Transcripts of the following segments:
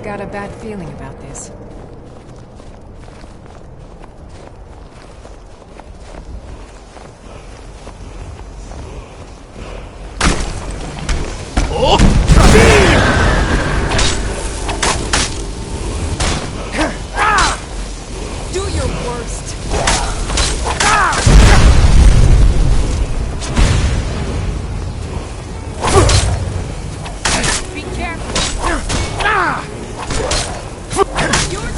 Got a bad feeling about this. Do your worst. Be careful. You're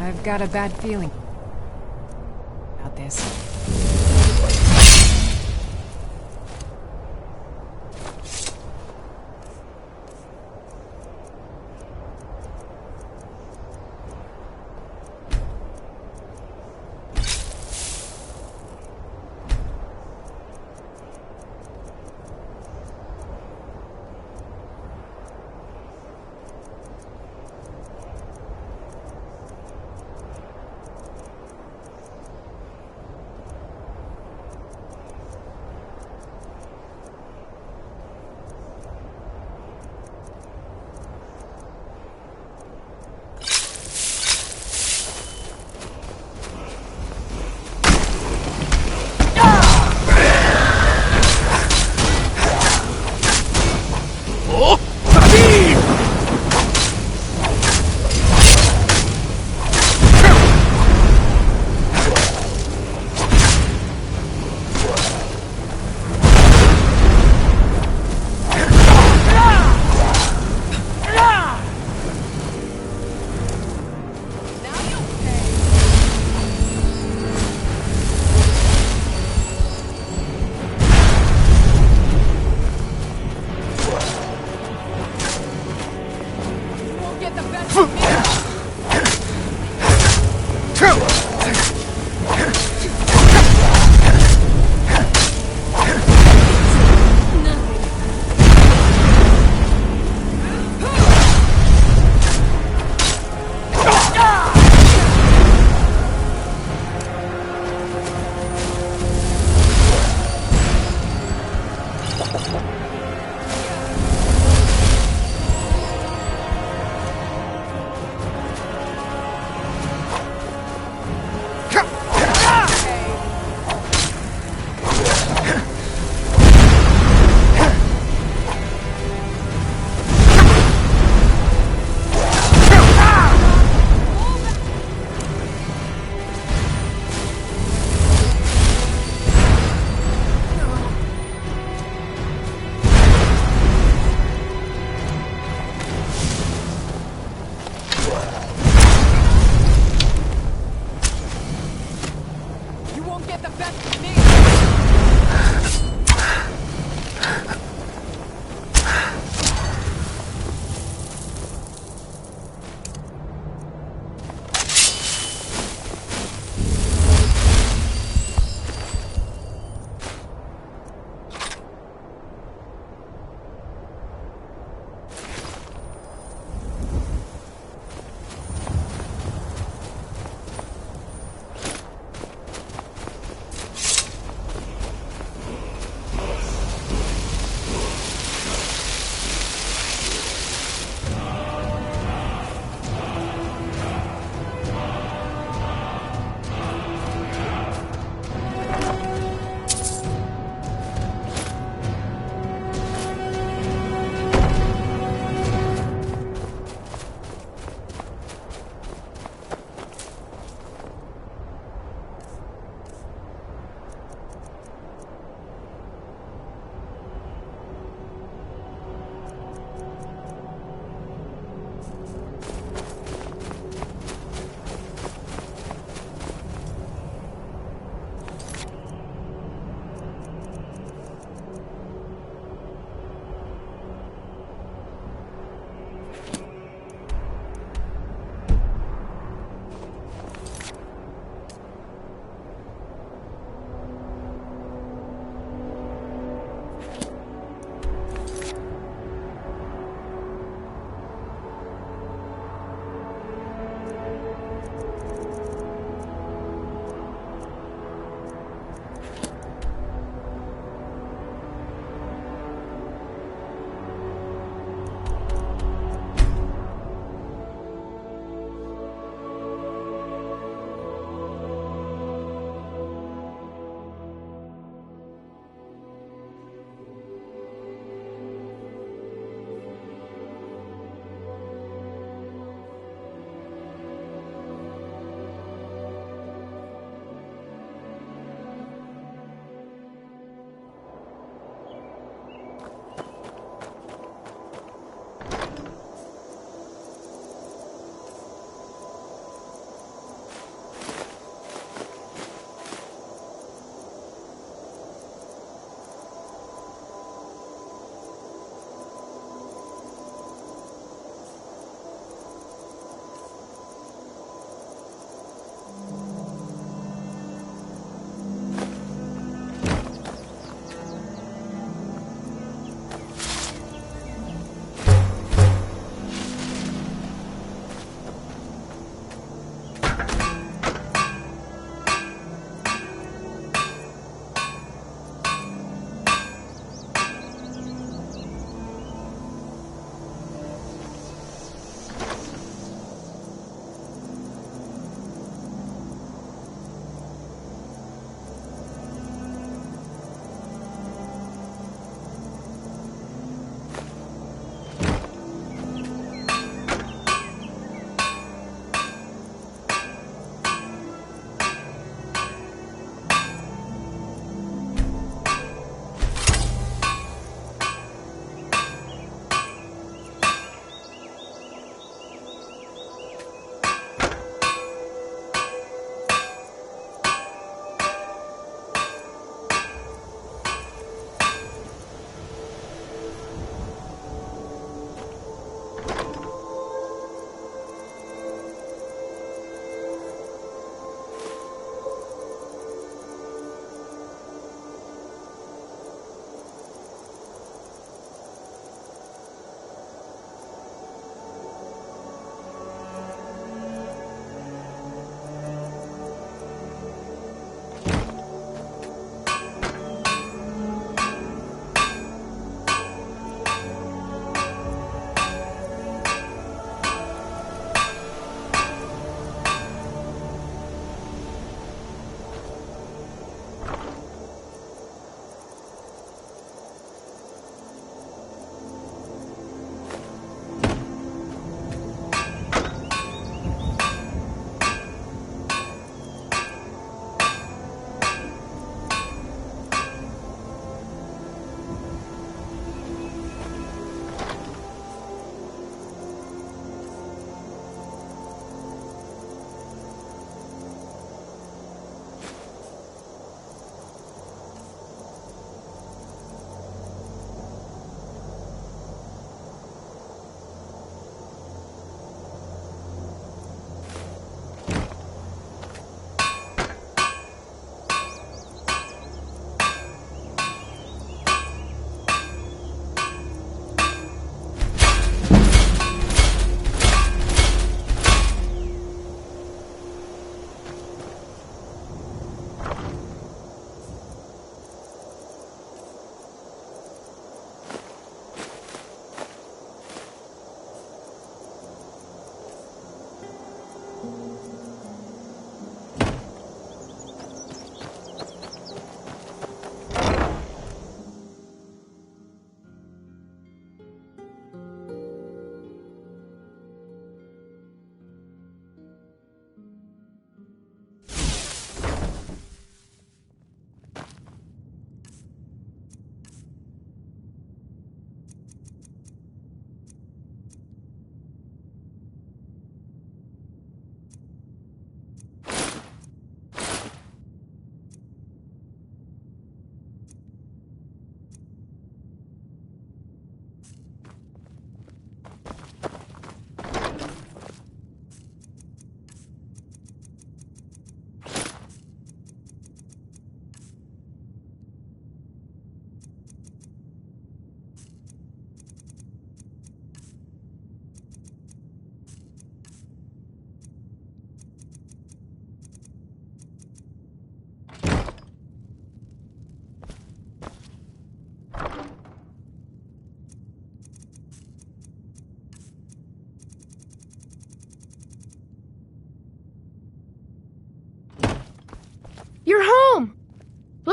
I've got a bad feeling about this.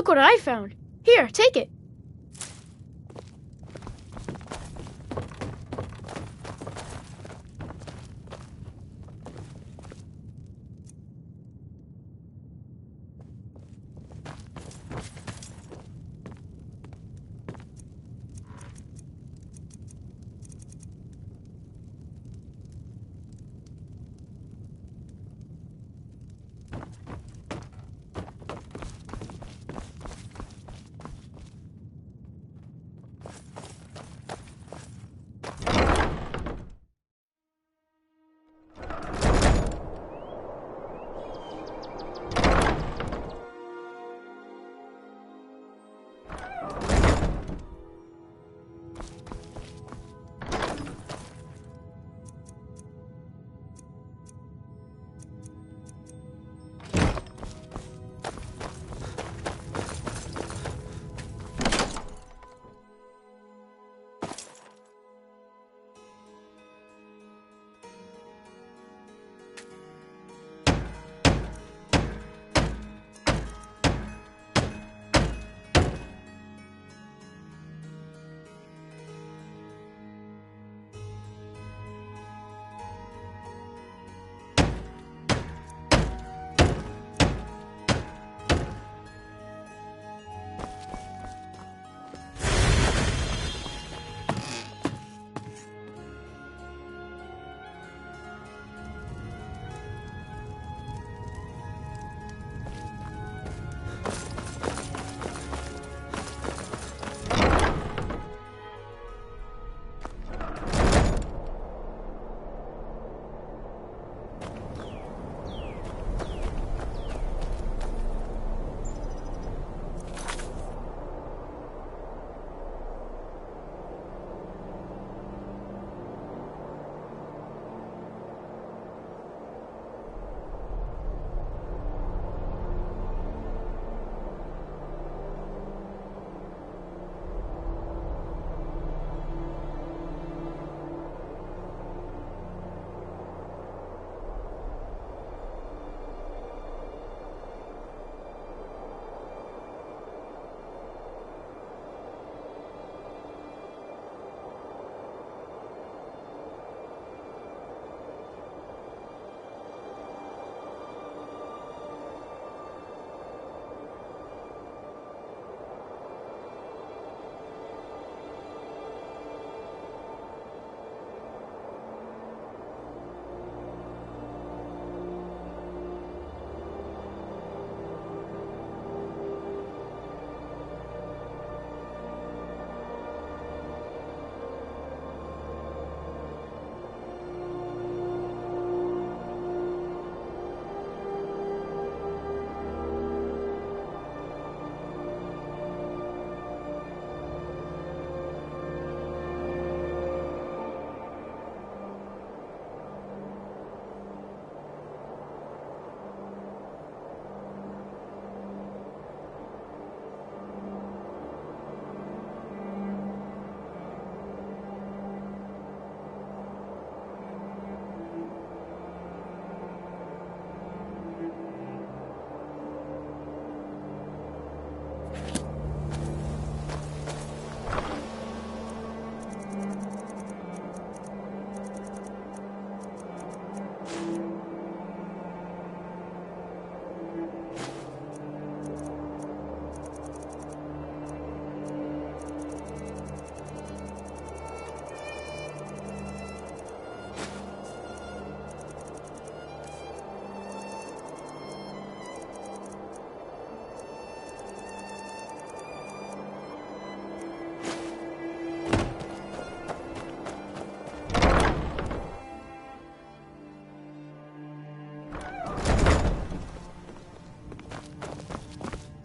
Look what I found. Here, take it.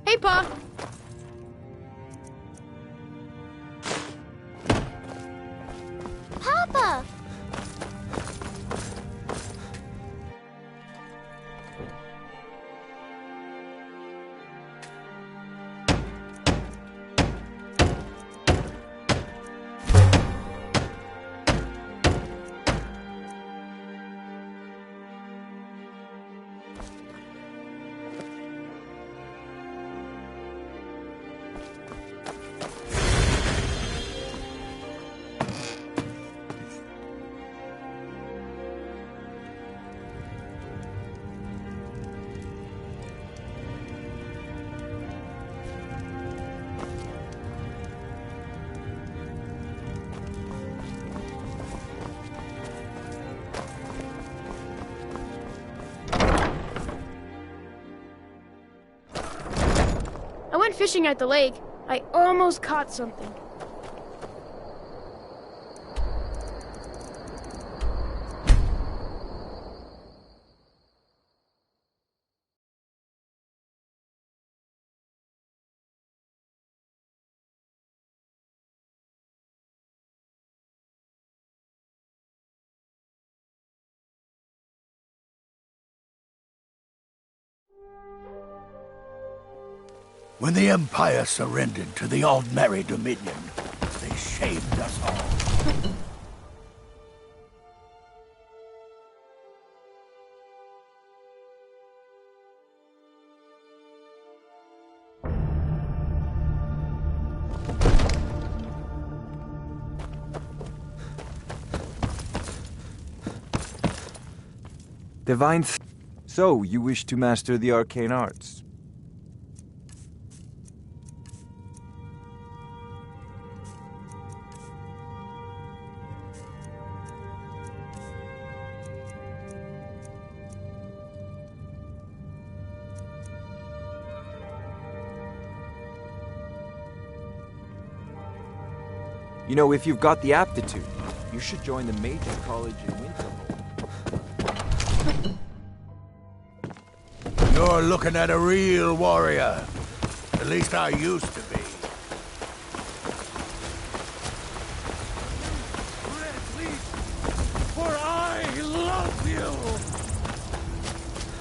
Hey, Pa. Papa! went fishing at the lake. I almost caught something. When the Empire surrendered to the Aldmeri Dominion, they shamed us all. Divine. So, you wish to master the arcane arts? You know, if you've got the aptitude, you should join the Mages College in Winterhold. You're looking at a real warrior. At least I used to be. For I love you!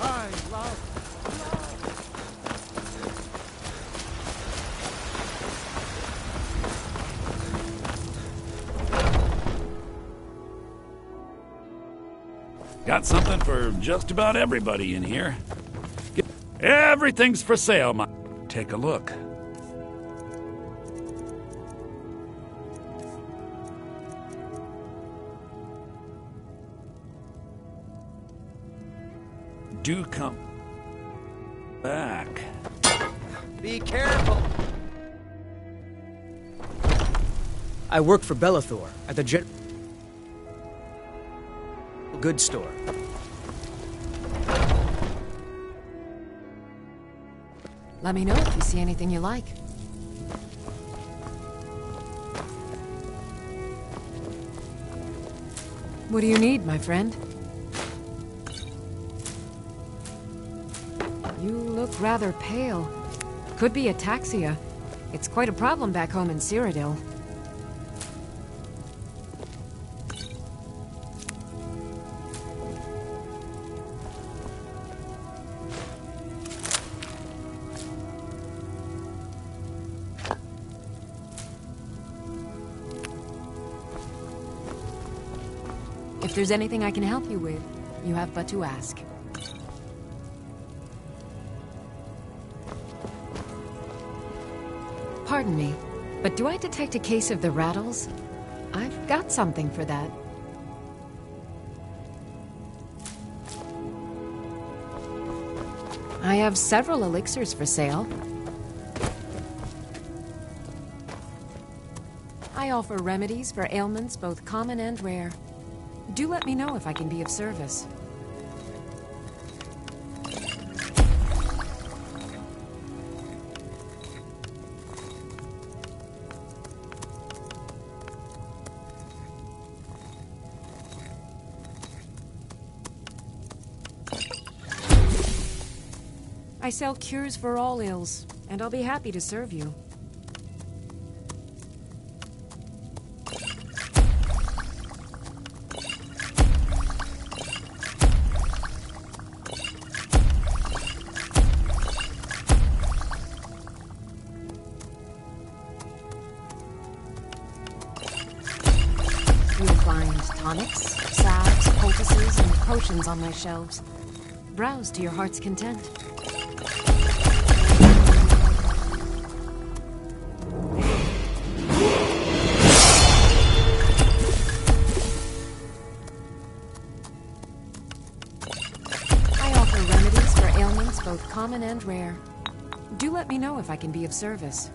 I love. Got something for just about everybody in here. Everything's for sale, Take a look. Do come back. Be careful! I work for Bellathor at the goods store. Let me know if you see anything you like. What do you need, my friend? You look rather pale. Could be ataxia. It's quite a problem back home in Cyrodiil. If there's anything I can help you with, you have but to ask. Pardon me, but do I detect a case of the rattles? I've got something for that. I have several elixirs for sale. I offer remedies for ailments both common and rare. Do let me know if I can be of service. I sell cures for all ills, and I'll be happy to serve you. You'll find tonics, salves, poultices, and potions on my shelves. Browse to your heart's content. I offer remedies for ailments both common and rare. Do let me know if I can be of service.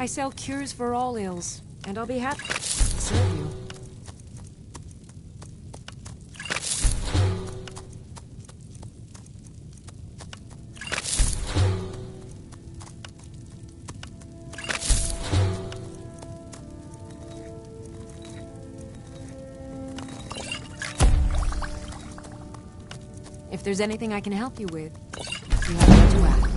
I sell cures for all ills, and I'll be happy to serve you. If there's anything I can help you with, you have to ask.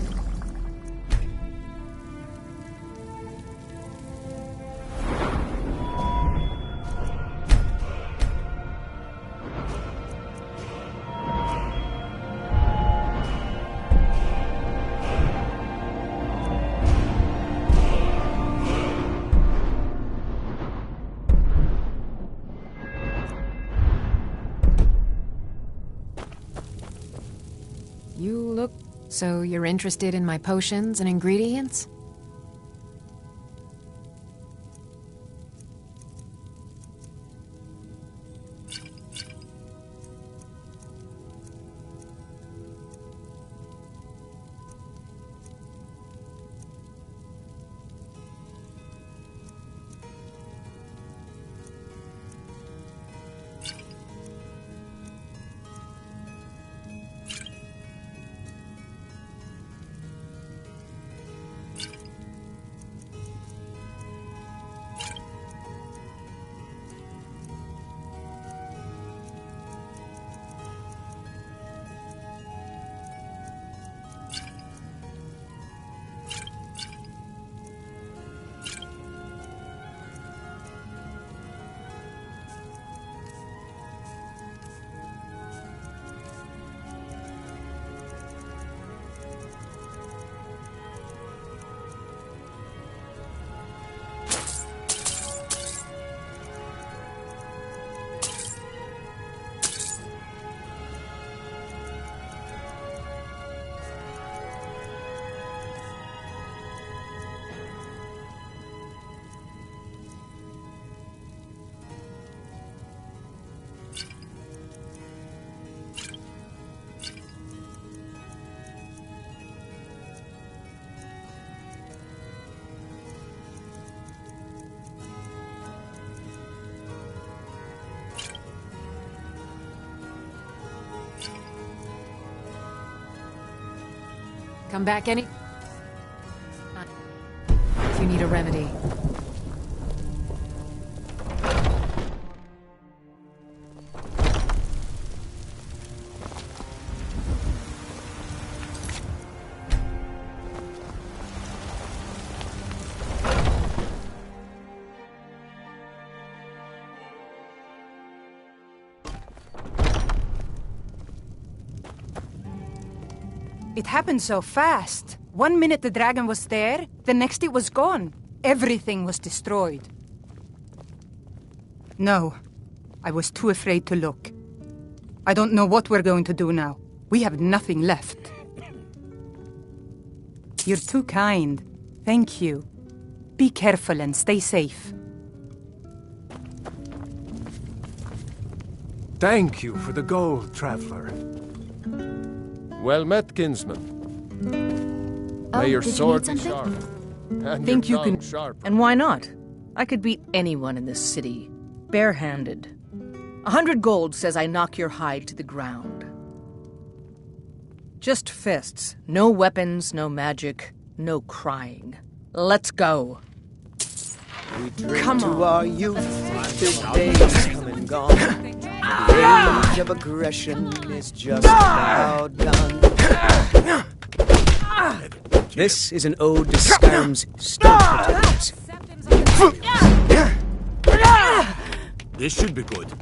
You look... So you're interested in my potions and ingredients? Come back if you need a remedy. It happened so fast. 1 minute the dragon was there, the next it was gone. Everything was destroyed. No, I was too afraid to look. I don't know what we're going to do now. We have nothing left. You're too kind. Thank you. Be careful and stay safe. Thank you for the gold, traveler. Well met, kinsman. May your did you sword need be sharp. something? And Think your you can... tongue sharper. And why not? I could beat anyone in this city, barehanded. 100 gold says I knock your hide to the ground. Just fists. No weapons, no magic, no crying. Let's go. We drink Come to on. our youth, till days come and gone. The age of aggression is just about done. This is an ode to Skyrim's stone protectors. This should be good.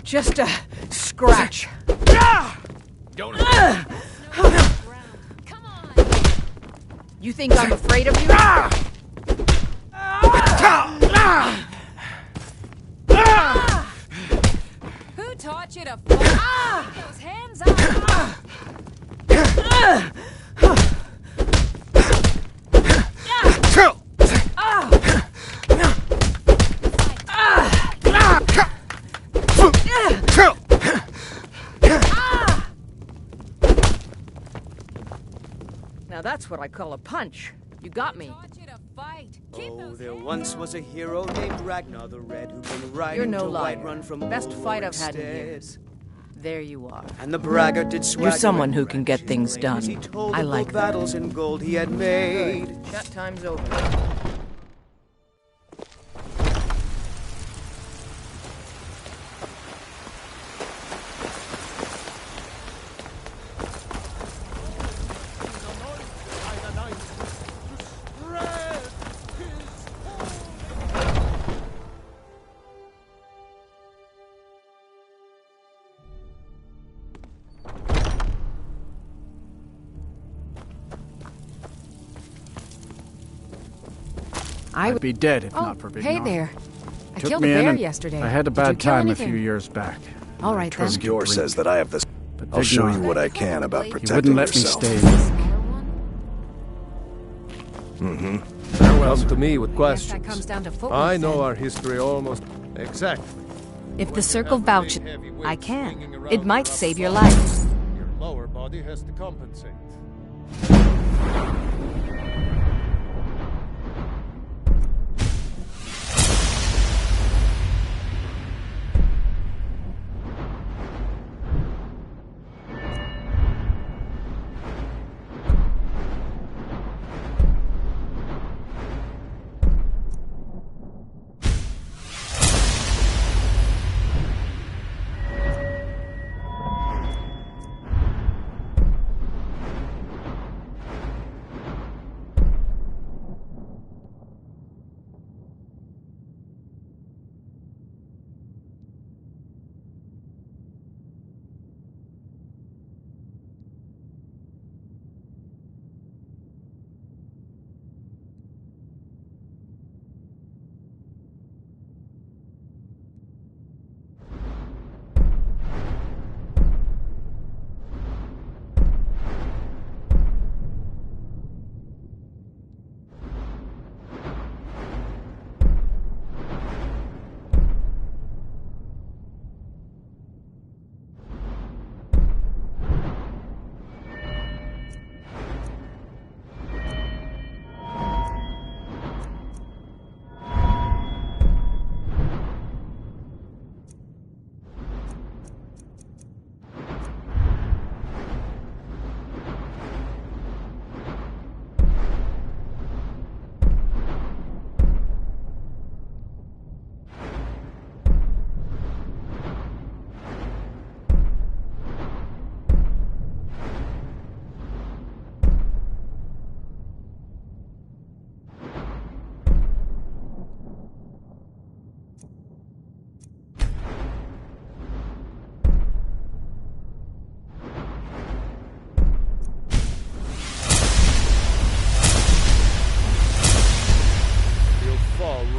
Just a scratch. You think I'm afraid of you? Who taught you to fight? Those hands up! Now that's what I call a punch. You got me. Oh, there once was a hero named Ragnar the Red who came riding You're no to liar. Whiterun from Best Mordor fight I've had in instead. years. There you are. And the braggart did swagger. You're someone and who can brandish get things his blade as done. He told I of the like that. battles in gold he had made. Good. Chat time's over. I'd be dead if not for Big hey Nog. there. I Took killed a me in bear and yesterday. I had a Did you bad kill time a anything? few years back. All right, then. Skjor says that I have this. But I'll Big show Nog, you what I can about he protecting wouldn't let yourself. me stay. Come to me with That questions. comes down to footwork, I know then. our history almost exactly. If the circle vouches, I can. It might save your life. Your lower body has to compensate.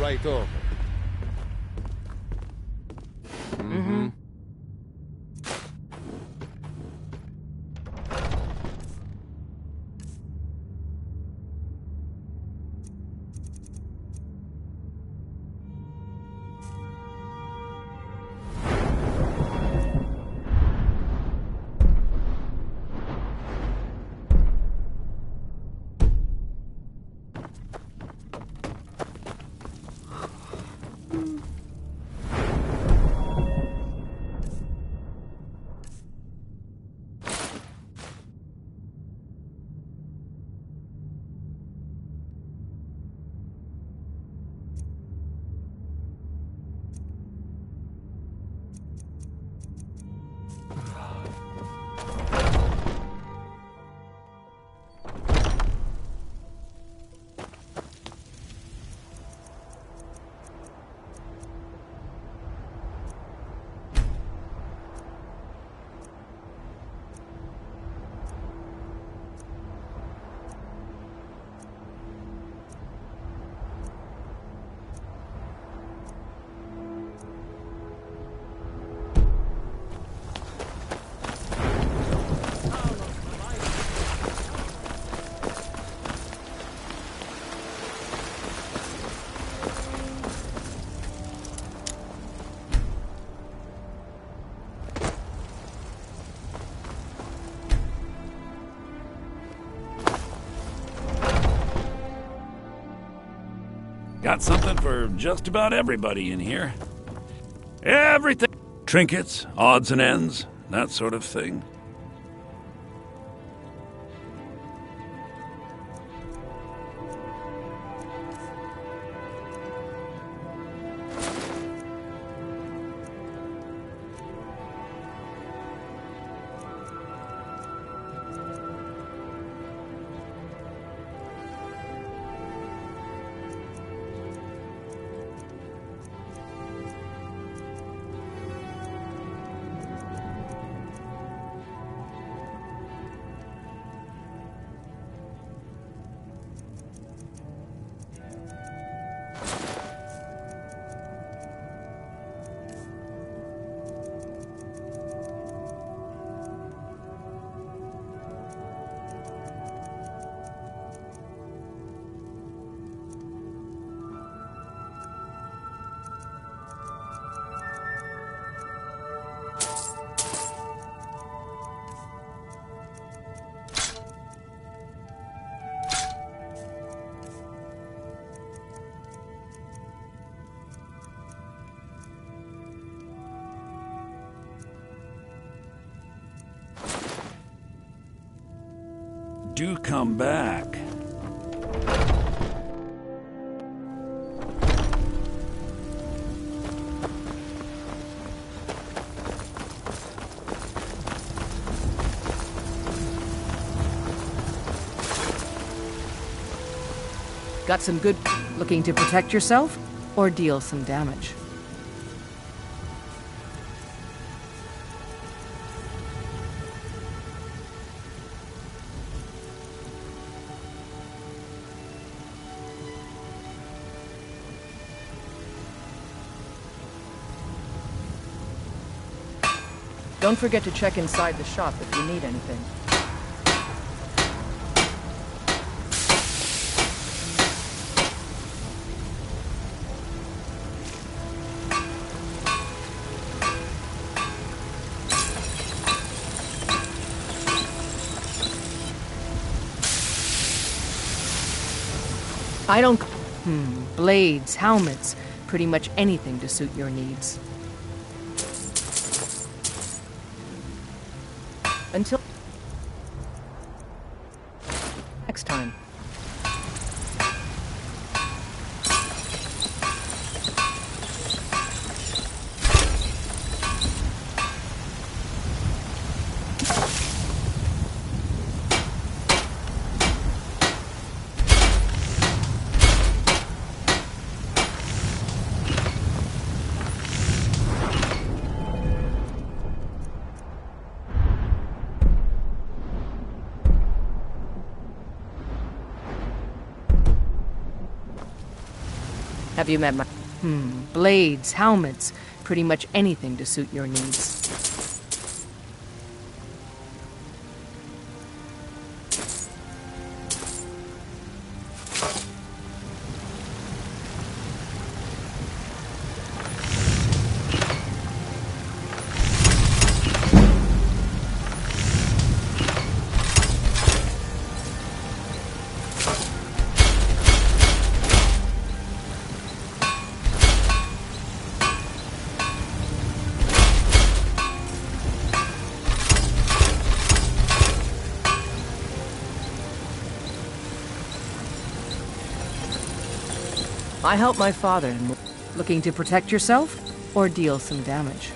Right over. Mm-hmm. Got something for just about everybody in here. Everything. Trinkets, odds and ends, that sort of thing. Do come back. Got some good looking to protect yourself or deal some damage? Don't forget to check inside the shop if you need anything. I don't... blades, helmets, pretty much anything to suit your needs. Until next time. Have you met my... blades, helmets, pretty much anything to suit your needs. I help my father in... Looking to protect yourself or deal some damage?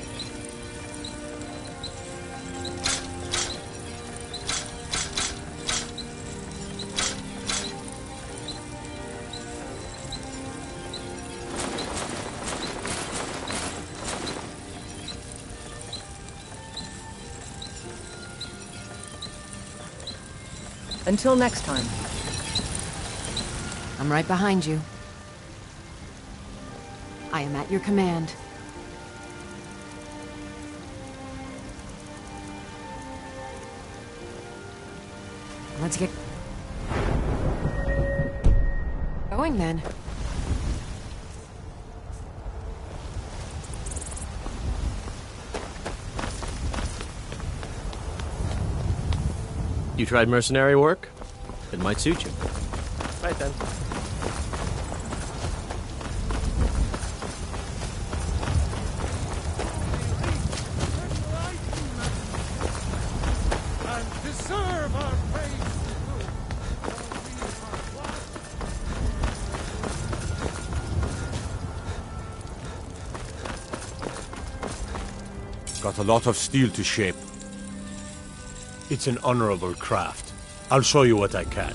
Until next time. I'm right behind you. I am at your command. Let's get going then. You tried mercenary work? It might suit you. Right then. Got a lot of steel to shape. It's an honorable craft. I'll show you what I can.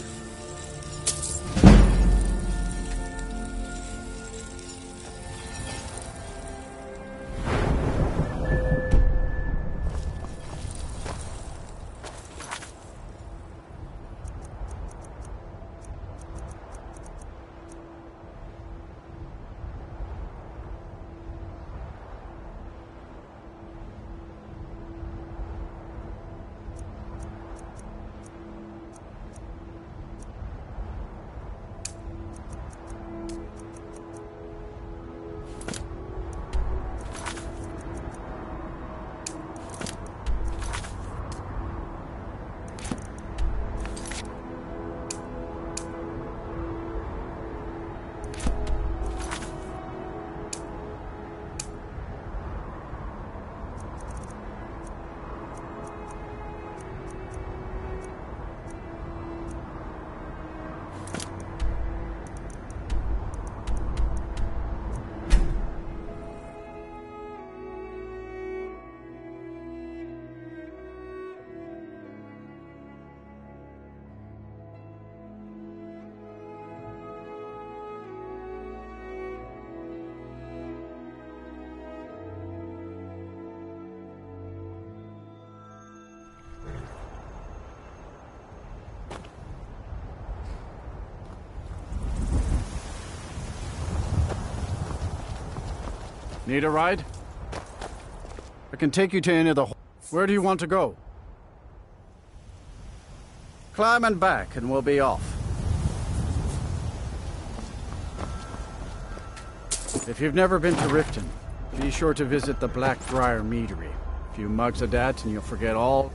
Need a ride? I can take you to any of the... Where do you want to go? Climb and back, and we'll be off. If you've never been to Riften, be sure to visit the Blackbriar Meadery. A few mugs of that, and you'll forget all...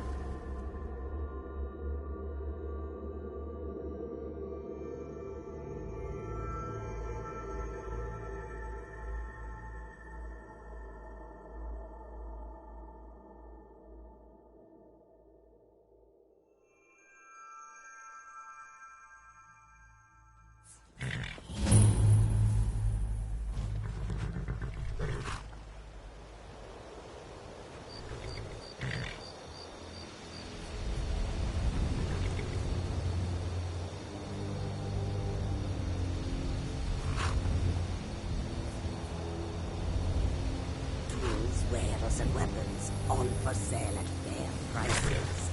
wares and weapons, all for sale at fair prices.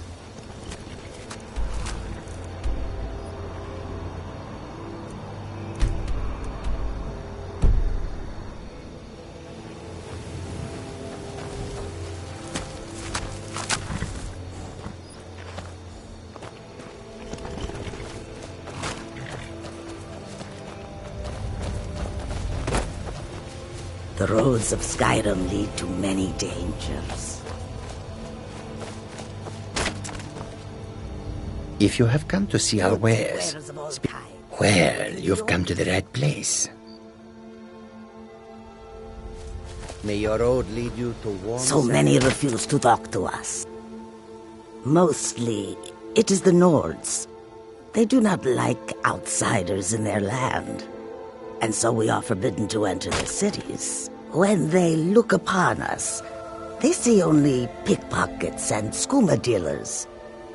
The roads of Skyrim lead to many dangers. If you have come to see our wares, well, you've come to the right place. May your road lead you to warm... So many refuse to talk to us. Mostly, it is the Nords. They do not like outsiders in their land. And so we are forbidden to enter their cities. When they look upon us, they see only pickpockets and skooma dealers.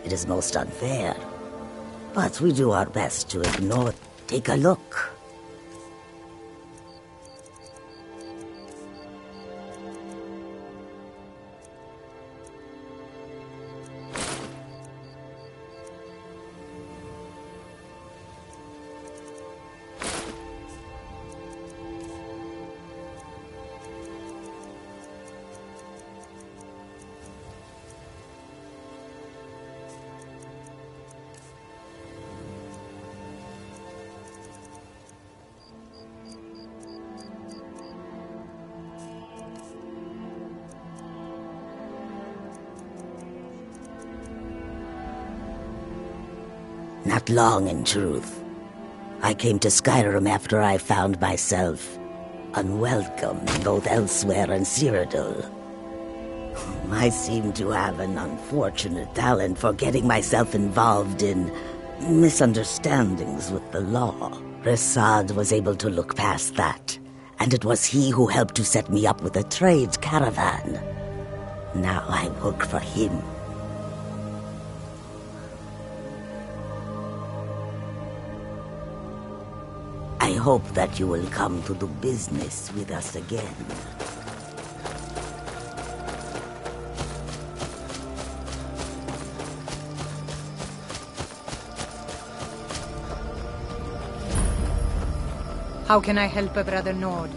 It is most unfair. But we do our best to ignore it. Take a look. Not long, in truth. I came to Skyrim after I found myself unwelcome both elsewhere and Cyrodiil. I seem to have an unfortunate talent for getting myself involved in misunderstandings with the law. Resad was able to look past that, and it was he who helped to set me up with a trade caravan. Now I work for him. I hope that you will come to do business with us again. How can I help a Brother Nord?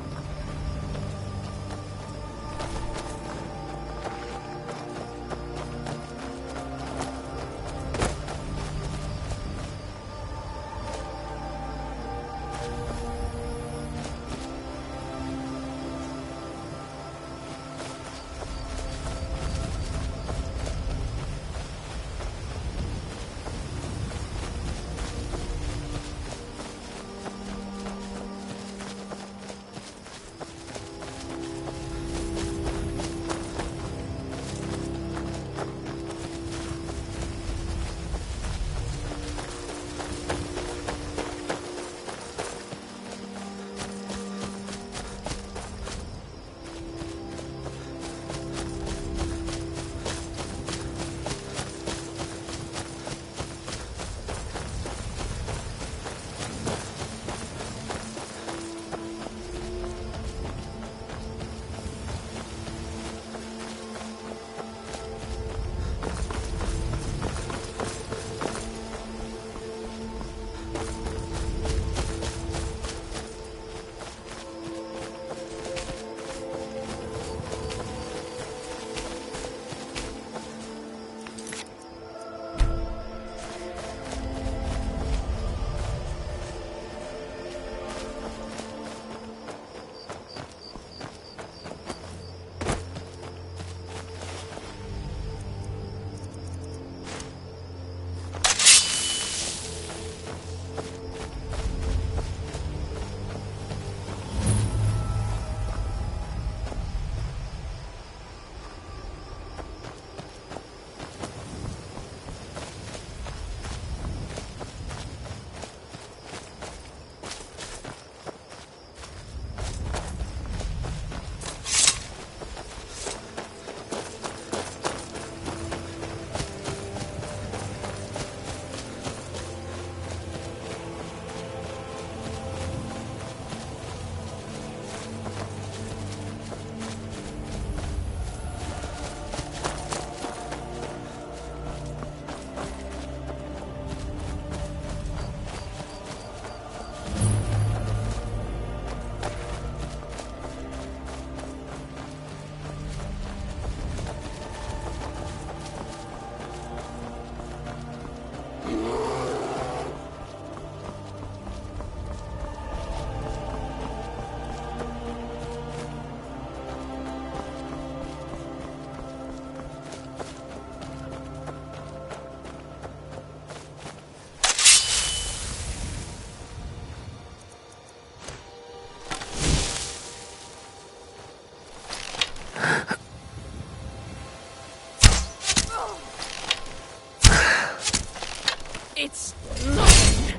It's nothing.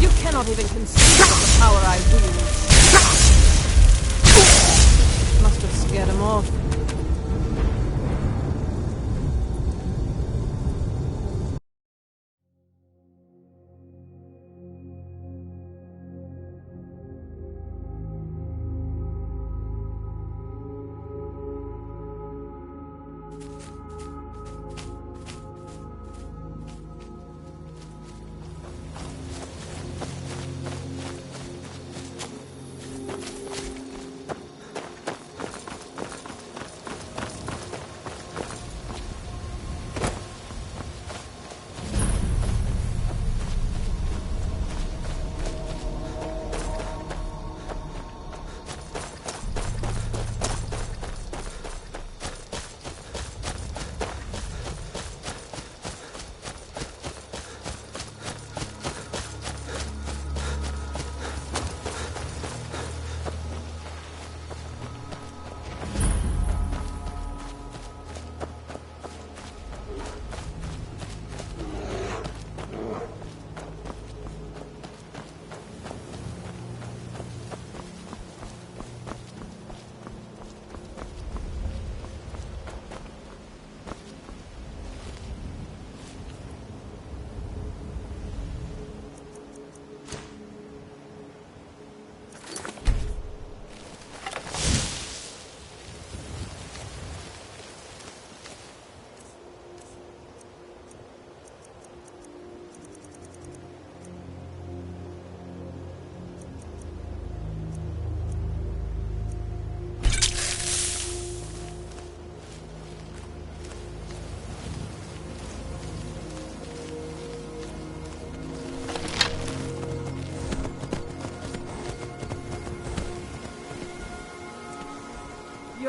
You cannot even conceive of the power I wield. Must have scared him off.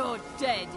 You're dead.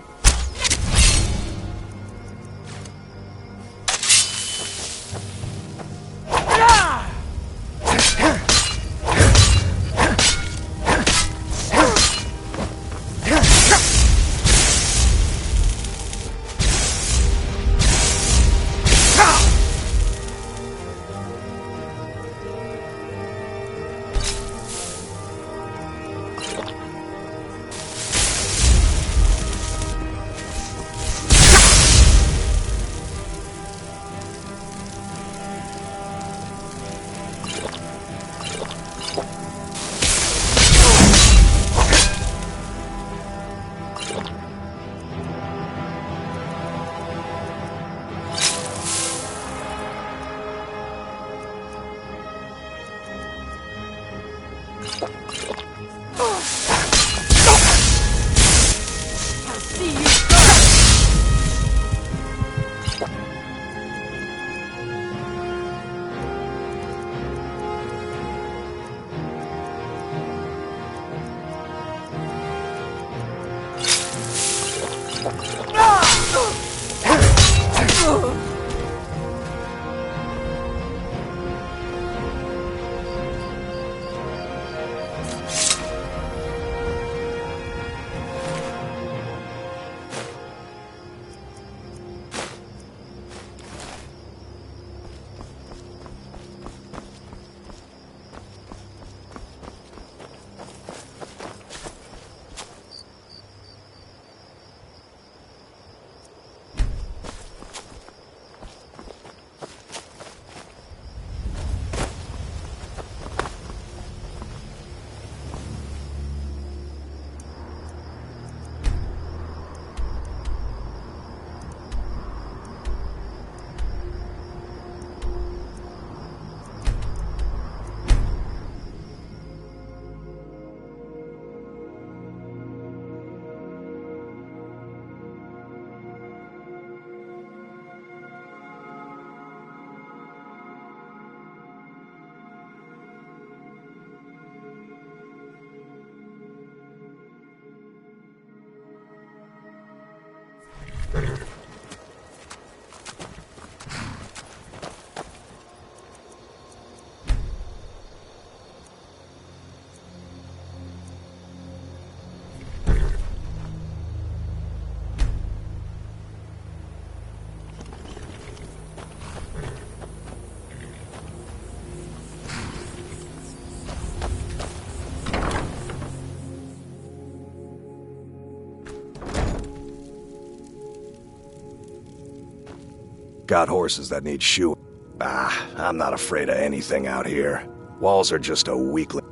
Got horses that need shoeing. I'm not afraid of anything out here. Walls are just a weakling.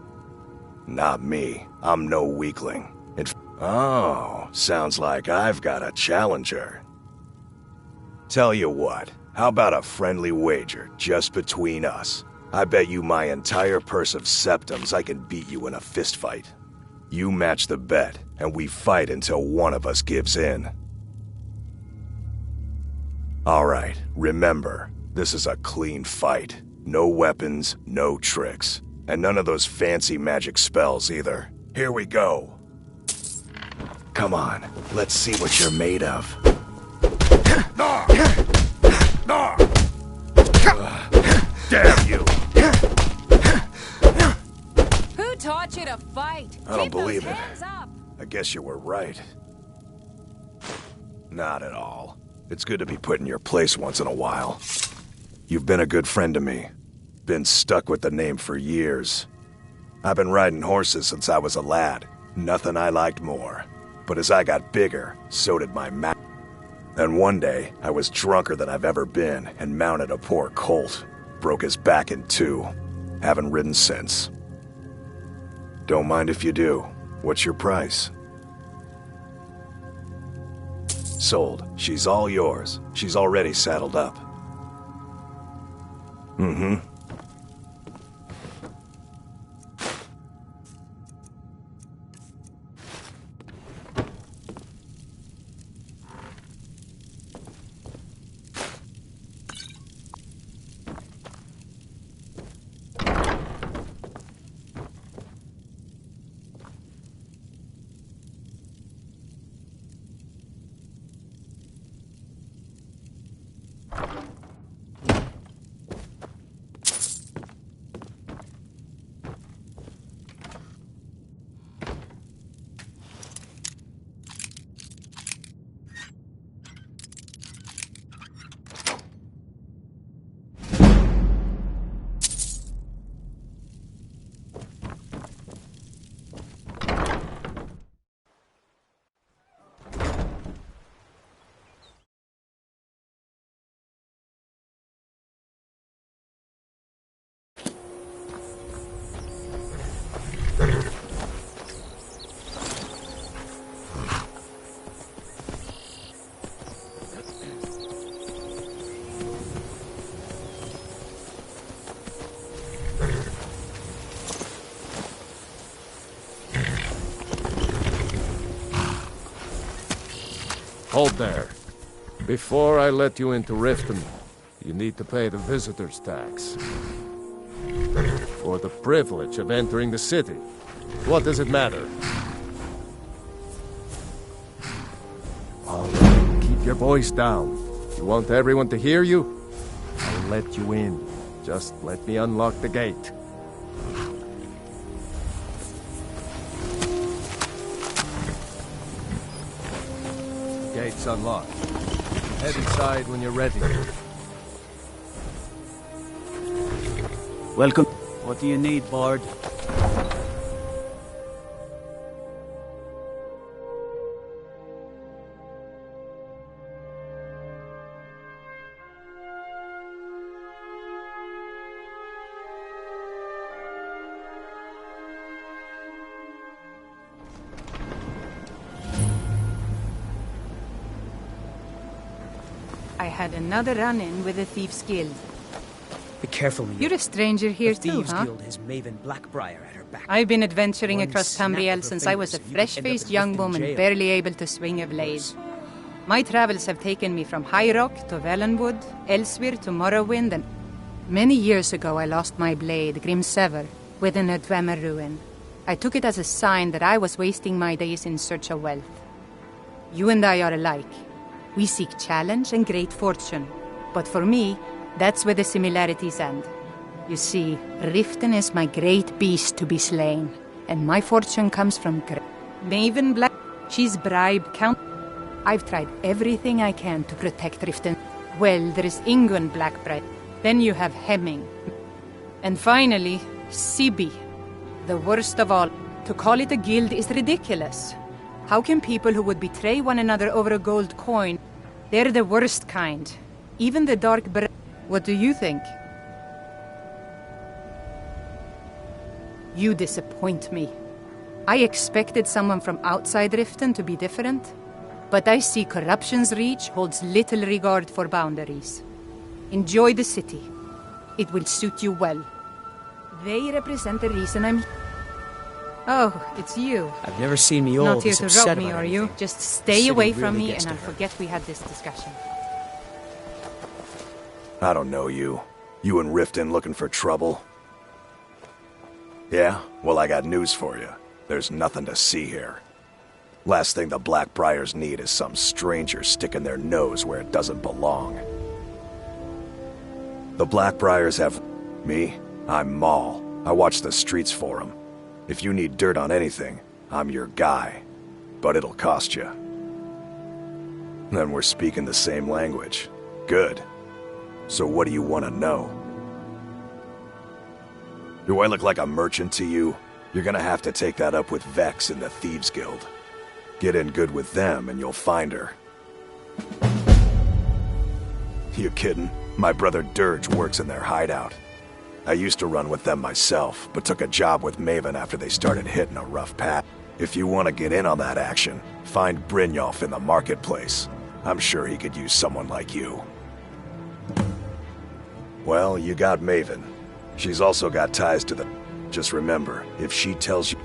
Not me. I'm no weakling. Oh, sounds like I've got a challenger. Tell you what, how about a friendly wager just between us? I bet you my entire purse of septums I can beat you in a fistfight. You match the bet, and we fight until one of us gives in. Alright, remember, this is a clean fight. No weapons, no tricks. And none of those fancy magic spells either. Here we go. Come on, let's see what you're made of. Damn you! Who taught you to fight? I don't Keep those believe it. hands up. I guess you were right. Not at all. It's good to be put in your place once in a while. You've been a good friend to me. Been stuck with the name for years. I've been riding horses since I was a lad. Nothing I liked more. But as I got bigger, so did my mount. Then one day, I was drunker than I've ever been and mounted a poor colt. Broke his back in two. Haven't ridden since. Don't mind if you do. What's your price? Sold. She's all yours. She's already saddled up. Mm-hmm. Hold there. Before I let you into Riften, you need to pay the visitor's tax. For the privilege of entering the city. What does it matter? All right, keep your voice down. You want everyone to hear you? I'll let you in. Just let me unlock the gate. Gate's unlocked. Head inside when you're ready. Welcome. What do you need, Bard? I had another run-in with the Thieves' Guild. Be careful, Mia. You're a stranger here the too, Thieves huh? Guild has Maven Blackbriar at her back. I've been adventuring One across snap Tamriel of her since I was a fingers and you could end up fresh-faced in young Riften woman, jail. barely able to swing a blade. My travels have taken me from High Rock to Valenwood, elsewhere to Morrowind, and many years ago I lost my blade, Grimsever, within a Dwemer ruin. I took it as a sign that I was wasting my days in search of wealth. You and I are alike. We seek challenge and great fortune. But for me, that's where the similarities end. You see, Riften is my great beast to be slain, and my fortune comes from Maven Black. She's bribed Count. I've tried everything I can to protect Riften. Well, there is Ingun Blackbriar. Then you have Hemming. And finally, Sibi. The worst of all. To call it a guild is ridiculous. How can people who would betray one another over a gold coin? They're the worst kind. Even the Dark What do you think? You disappoint me. I expected someone from outside Riften to be different, but I see corruption's reach holds little regard for boundaries. Enjoy the city. It will suit you well. They represent the reason I'm... Oh, it's you. I've never seen me all Not here this to upset rob me, about are you? anything. Just The stay city away from really me gets and to I'll her. forget we had this discussion. I don't know you. You in Riften looking for trouble? Yeah? Well, I got news for you. There's nothing to see here. Last thing the Blackbriars need is some stranger sticking their nose where it doesn't belong. The Blackbriars have... me? I'm Maul. I watch the streets for them. If you need dirt on anything, I'm your guy. But it'll cost you. Then we're speaking the same language. Good. So what do you want to know? Do I look like a merchant to you? You're gonna have to take that up with Vex in the Thieves Guild. Get in good with them and you'll find her. You kidding? My brother Dirge works in their hideout. I used to run with them myself, but took a job with Maven after they started hitting a rough patch. If you want to get in on that action, find Brynjolf in the marketplace. I'm sure he could use someone like you. Well, you got Maven. She's also got ties to the... Just remember, if she tells you...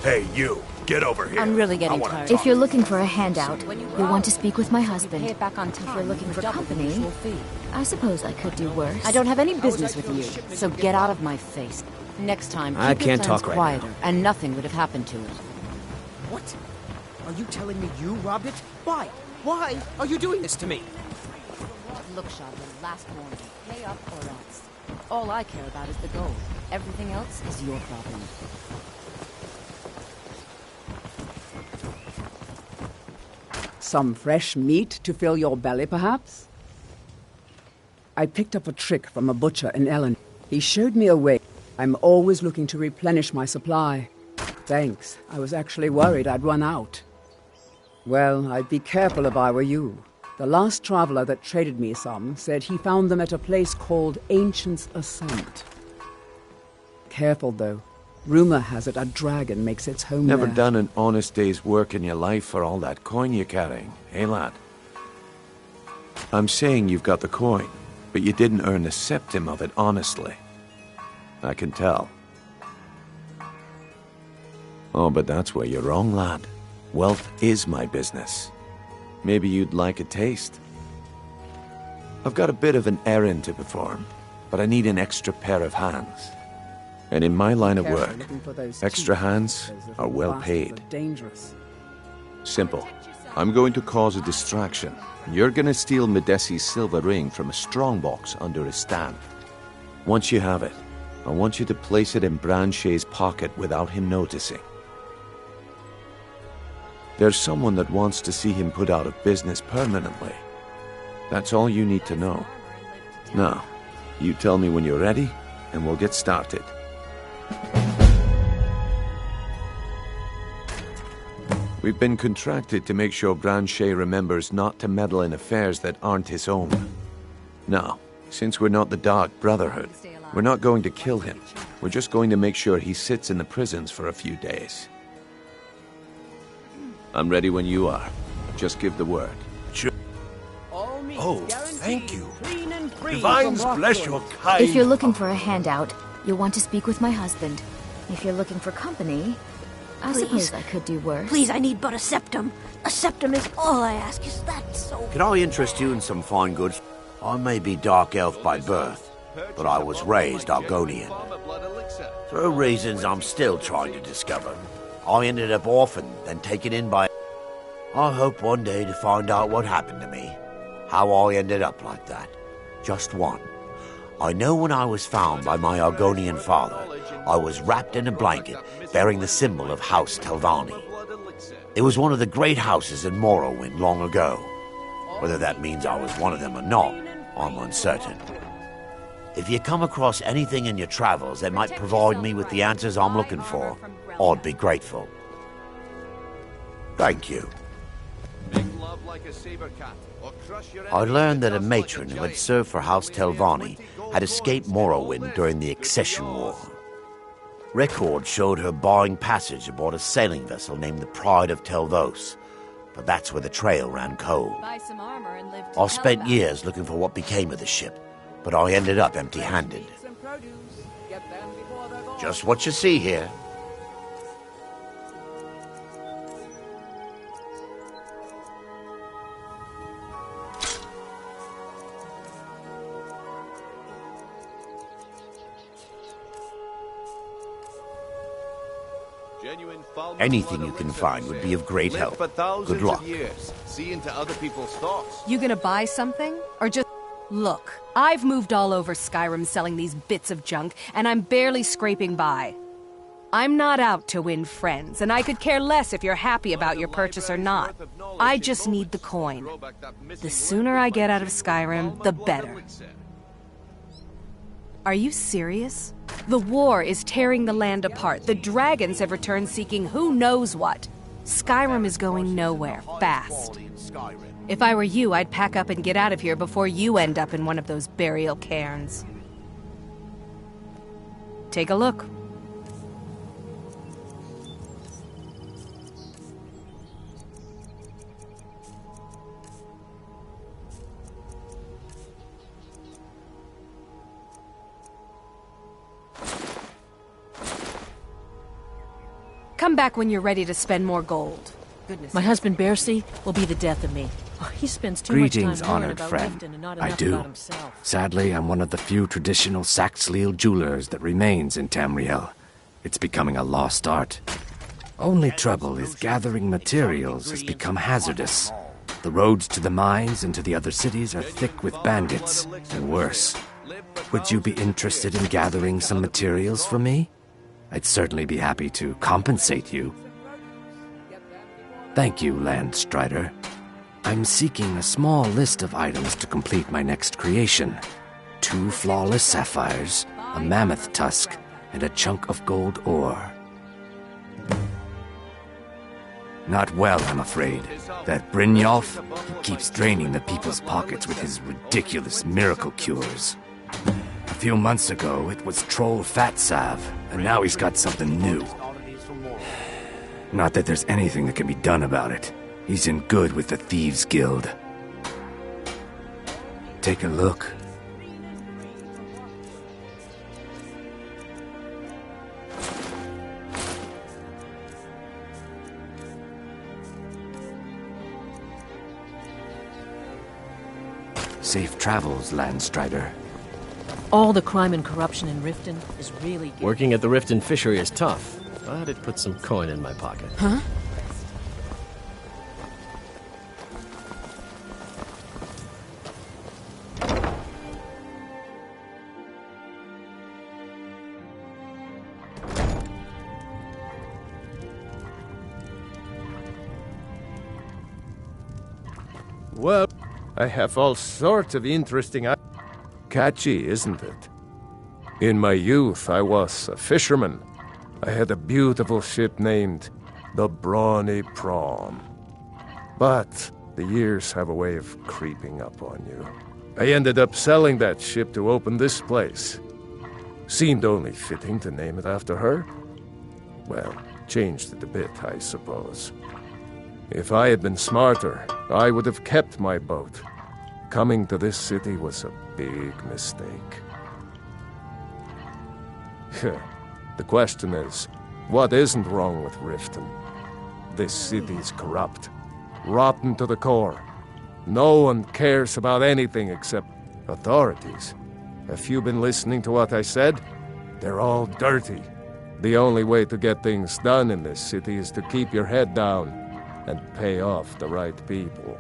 Hey, you! Get over here! I'm really getting tired. If you're looking for a handout, you'll want to speak with my husband. Pay it back on time. If you're looking for Double the company, usual fee. I suppose I could do worse. I don't have any business with you, so get out of my face. Next time, keep I your can't plans talk right quieter, now. and nothing would have happened to it. What? Are you telling me you robbed it? Why? Why are you doing this to me? Look, Shah, the last warning. Pay up or else. All I care about is the gold. Everything else is your problem. Some fresh meat to fill your belly, perhaps? I picked up a trick from a butcher in Ellen. He showed me a way. I'm always looking to replenish my supply. Thanks. I was actually worried I'd run out. Well, I'd be careful if I were you. The last traveler that traded me some said he found them at a place called Ancient's Ascent. Careful, though. Rumor has it a dragon makes its home Never there. done an honest day's work in your life for all that coin you're carrying, eh, lad? I'm saying you've got the coin, but you didn't earn a septim of it honestly. I can tell. Oh, but that's where you're wrong, lad. Wealth is my business. Maybe you'd like a taste. I've got a bit of an errand to perform, but I need an extra pair of hands. And in my line of work, extra hands are well paid. Simple. I'm going to cause a distraction. You're gonna steal Medesi's silver ring from a strongbox under his stand. Once you have it, I want you to place it in Branche's pocket without him noticing. There's someone that wants to see him put out of business permanently. That's all you need to know. Now, you tell me when you're ready, and we'll get started. We've been contracted to make sure Branche remembers not to meddle in affairs that aren't his own. Now, since we're not the Dark Brotherhood, we're not going to kill him. We're just going to make sure he sits in the prisons for a few days. I'm ready when you are. Just give the word. Sure. Oh, thank you. Divines bless your kind... If you're looking for a handout, you'll want to speak with my husband. If you're looking for company, I suppose I could do worse. Please, I need but a septum. A septum is all I ask. Is that so? Can I interest you in some fine goods? I may be Dark Elf by birth, but I was raised Argonian. Through reasons I'm still trying to discover, I ended up orphaned, then taken in by... I hope one day to find out what happened to me. How I ended up like that. Just one. I know when I was found by my Argonian father, I was wrapped in a blanket bearing the symbol of House Telvanni. It was one of the great houses in Morrowind long ago. Whether that means I was one of them or not, I'm uncertain. If you come across anything in your travels that might provide me with the answers I'm looking for, I'd be grateful. Thank you. I learned that a matron who had served for House Telvanni had escaped Morrowind during the Accession War. Records showed her buying passage aboard a sailing vessel named the Pride of Telvos, but that's where the trail ran cold. I spent years looking for what became of the ship, but I ended up empty-handed. Just what you see here. Anything you can find would be of great help. Good luck. You gonna buy something? Or just... Look, I've moved all over Skyrim selling these bits of junk, and I'm barely scraping by. I'm not out to win friends, and I could care less if you're happy about your purchase or not. I just need the coin. The sooner I get out of Skyrim, the better. Are you serious? The war is tearing the land apart. The dragons have returned seeking who knows what. Skyrim is going nowhere, fast. If I were you, I'd pack up and get out of here before you end up in one of those burial cairns. Take a look. Come back when you're ready to spend more gold. My husband Bercy will be the death of me. Oh, he spends too much time Greetings, worrying honored about friend. Riften and not I enough do. about himself. Sadly, I'm one of the few traditional Saxhleel jewelers that remains in Tamriel. It's becoming a lost art. Only trouble is gathering materials has become hazardous. The roads to the mines and to the other cities are thick with bandits, and worse. Would you be interested in gathering some materials for me? I'd certainly be happy to compensate you. Thank you, Landstrider. I'm seeking a small list of items to complete my next creation. 2 flawless sapphires, a mammoth tusk, and a chunk of gold ore. Not well, I'm afraid. That Brynjolf, he keeps draining the people's pockets with his ridiculous miracle cures. A few months ago, it was Troll Fat Salve, and now he's got something new. Not that there's anything that can be done about it. He's in good with the Thieves' Guild. Take a look. Safe travels, Landstrider. All the crime and corruption in Riften is really... Working at the Riften fishery is tough, but it puts some coin in my pocket. Huh? Well, I have all sorts of interesting... Catchy, isn't it? In my youth, I was a fisherman. I had a beautiful ship named the Brawny Prawn. But the years have a way of creeping up on you. I ended up selling that ship to open this place. Seemed only fitting to name it after her. Well, changed it a bit, I suppose. If I had been smarter, I would have kept my boat. Coming to this city was a big mistake. The question is, what isn't wrong with Riften? This city's corrupt, rotten to the core. No one cares about anything except authorities. Have you been listening to what I said? They're all dirty. The only way to get things done in this city is to keep your head down and pay off the right people.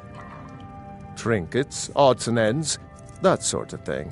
Trinkets, odds and ends, that sort of thing.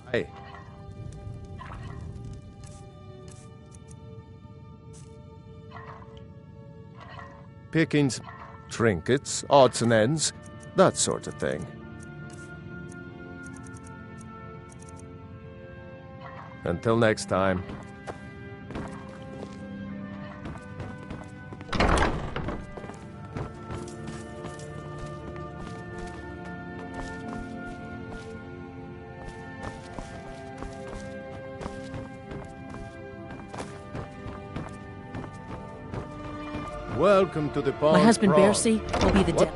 Hey. Pickings, trinkets, odds and ends, that sort of thing. Until next time. Welcome to the pond. My husband, Bercy, will be the death.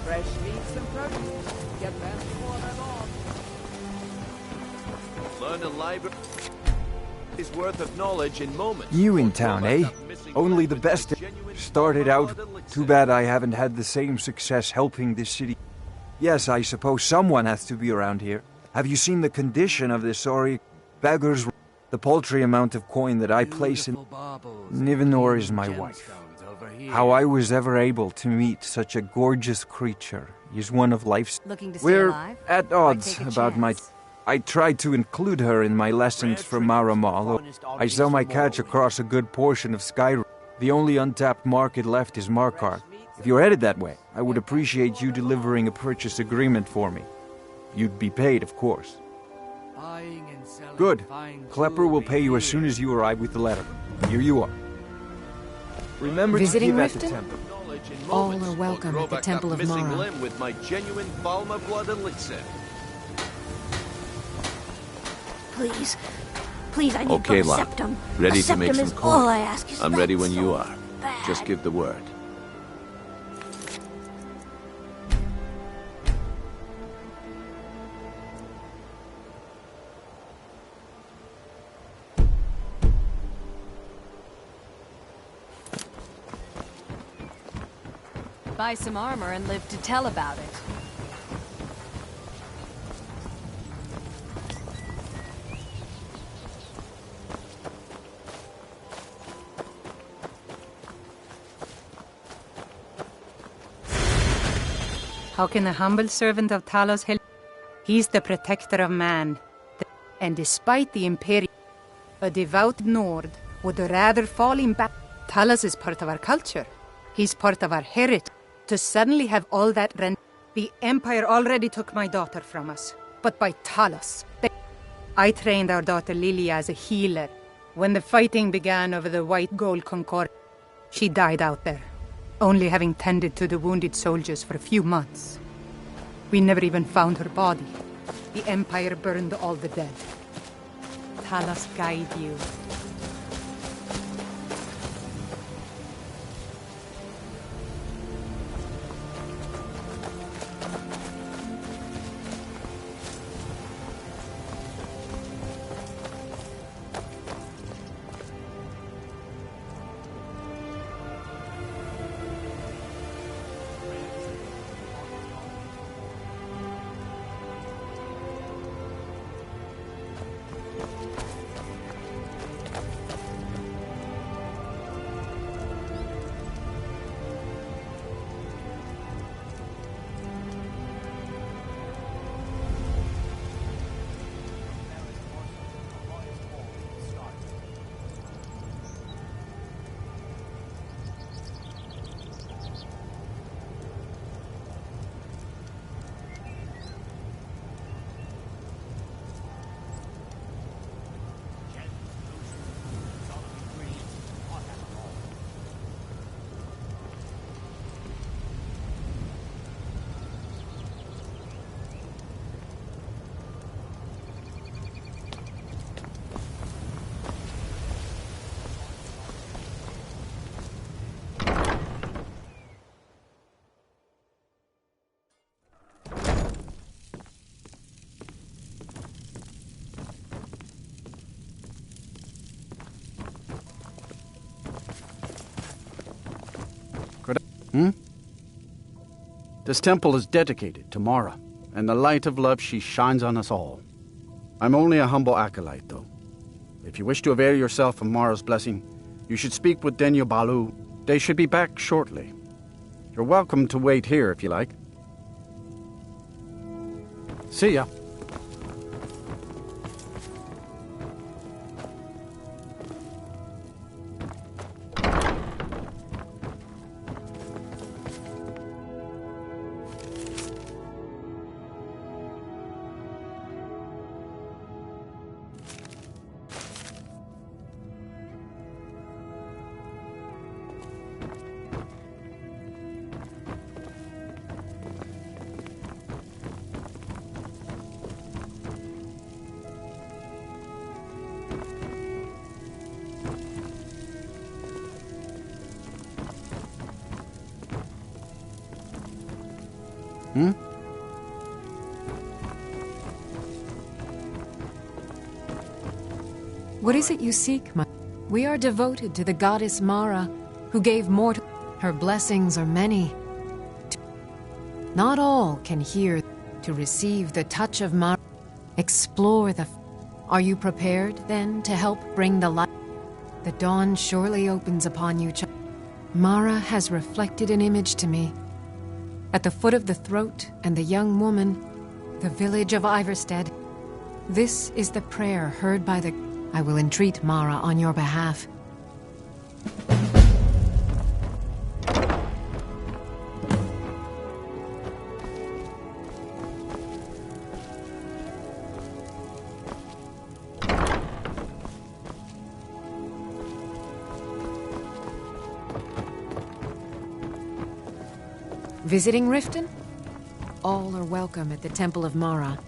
Fresh meats and produce. Get them before they're gone. Learn a library is worth of knowledge in moments. New in town, eh? Only the best. Started out. Too bad I haven't had the same success helping this city. Yes, I suppose someone has to be around here. Have you seen the condition of this sorry beggars? The paltry amount of coin that I place in... Nivenor is my wife. How I was ever able to meet such a gorgeous creature is one of life's... We're at odds about my... I tried to include her in my lessons for Maramal. I saw my catch across a good portion of Skyrim. The only untapped market left is Markarth. If you're headed that way, I would appreciate you delivering a purchase agreement for me. You'd be paid, of course. Good. Klepper will pay you as soon as you arrive with the letter. Here you are. Remember Visiting to keep at the Riften? temple. All are welcome at the Temple of Mara. With my genuine Falma blood elixir. Please. Please, I need Okay, but a lad. septum. Ready a to make septum some is coin. all I ask. Is I'm that ready when so you are. bad? Just give the word. Buy some armor and live to tell about it. How can a humble servant of Talos help? He's the protector of man. And despite the Imperium, a devout Nord would rather fall in battle. Talos is part of our culture. He's part of our heritage. To suddenly have all that the Empire already took my daughter from us. But by Talos, I trained our daughter Lilia as a healer. When the fighting began over the White Gold Concord, she died out there, only having tended to the wounded soldiers for a few months. We never even found her body. The Empire burned all the dead. Talos guide you. This temple is dedicated to Mara, and the light of love she shines on us all. I'm only a humble acolyte, though. If you wish to avail yourself of Mara's blessing, you should speak with Denyo Balu. They should be back shortly. You're welcome to wait here if you like. See ya. What is it you seek, my... We are devoted to the goddess Mara, who gave mortal... Her blessings are many. Not all can hear to receive the touch of Mara. Explore the... Are you prepared, then, to help bring the light? The dawn surely opens upon you, child. Mara has reflected an image to me. At the foot of the throat and the young woman, the village of Iverstead. This is the prayer heard by the... I will entreat Mara on your behalf. Visiting Riften? All are welcome at the Temple of Mara.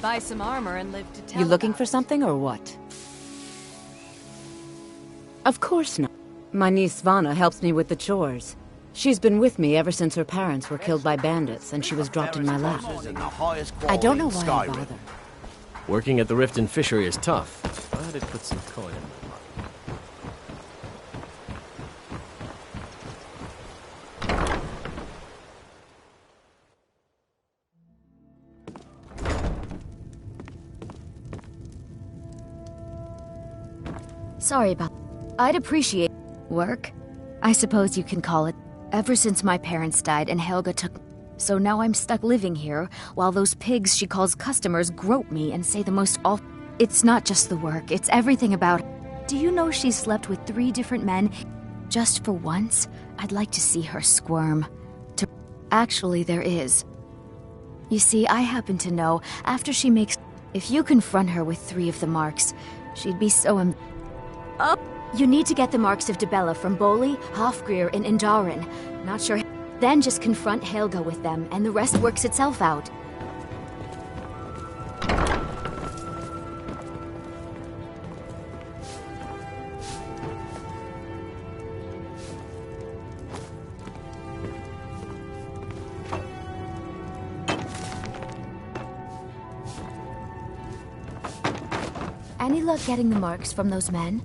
buy some armor and live to tell. You looking for something or what? Of course not. My niece Svana helps me with the chores. She's been with me ever since her parents were killed by bandits and she was dropped in my lap. I don't know why I bother. Working at the Riften fishery is tough, but it puts some coin in my Sorry about... I'd appreciate... Work? I suppose you can call it. Ever since my parents died and Helga took... So now I'm stuck living here, while those pigs she calls customers grope me and say the most awful... It's not just the work, it's everything about... Do you know she slept with 3 different men? Just for once, I'd like to see her squirm. Actually, there is. You see, I happen to know, after she makes... If you confront her with 3 of the marks, she'd be so... Oh! You need to get the marks of Dibella from Boli, Hofgrir, and Indaren. Not sure... Then just confront Helga with them, and the rest works itself out. Any luck getting the marks from those men?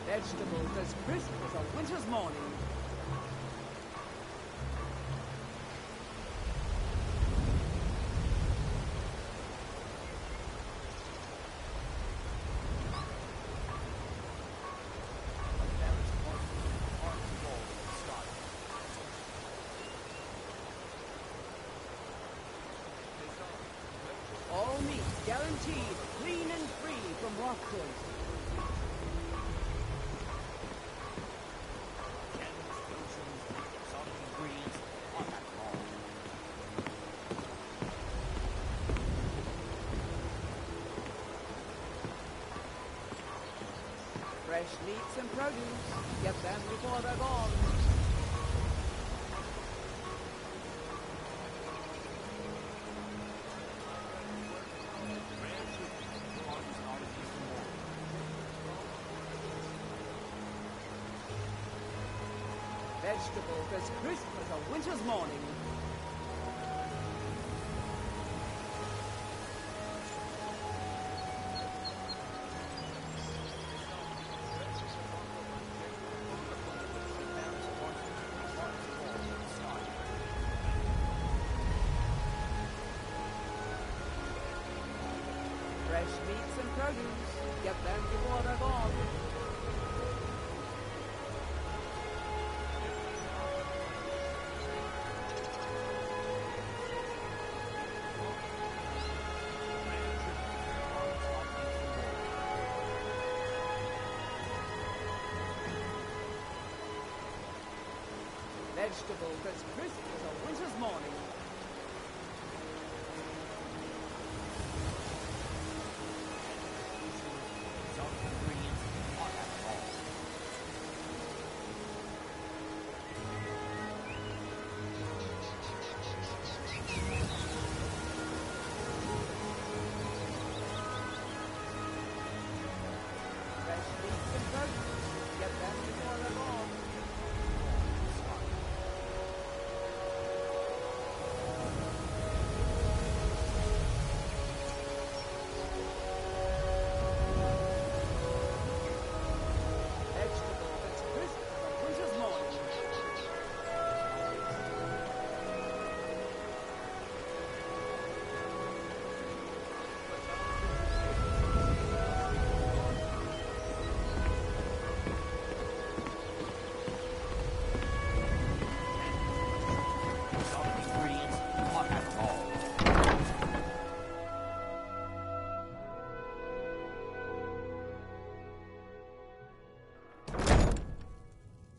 Vegetables as crisp as a winter's morning. All meat guaranteed clean and free from rock kills. Fresh meats and produce. Get them before they're gone. Vegetables as crisp as a winter's morning. Fresh meats and produce. Get them before they're gone. Vegetable as crisp as a winter's morning.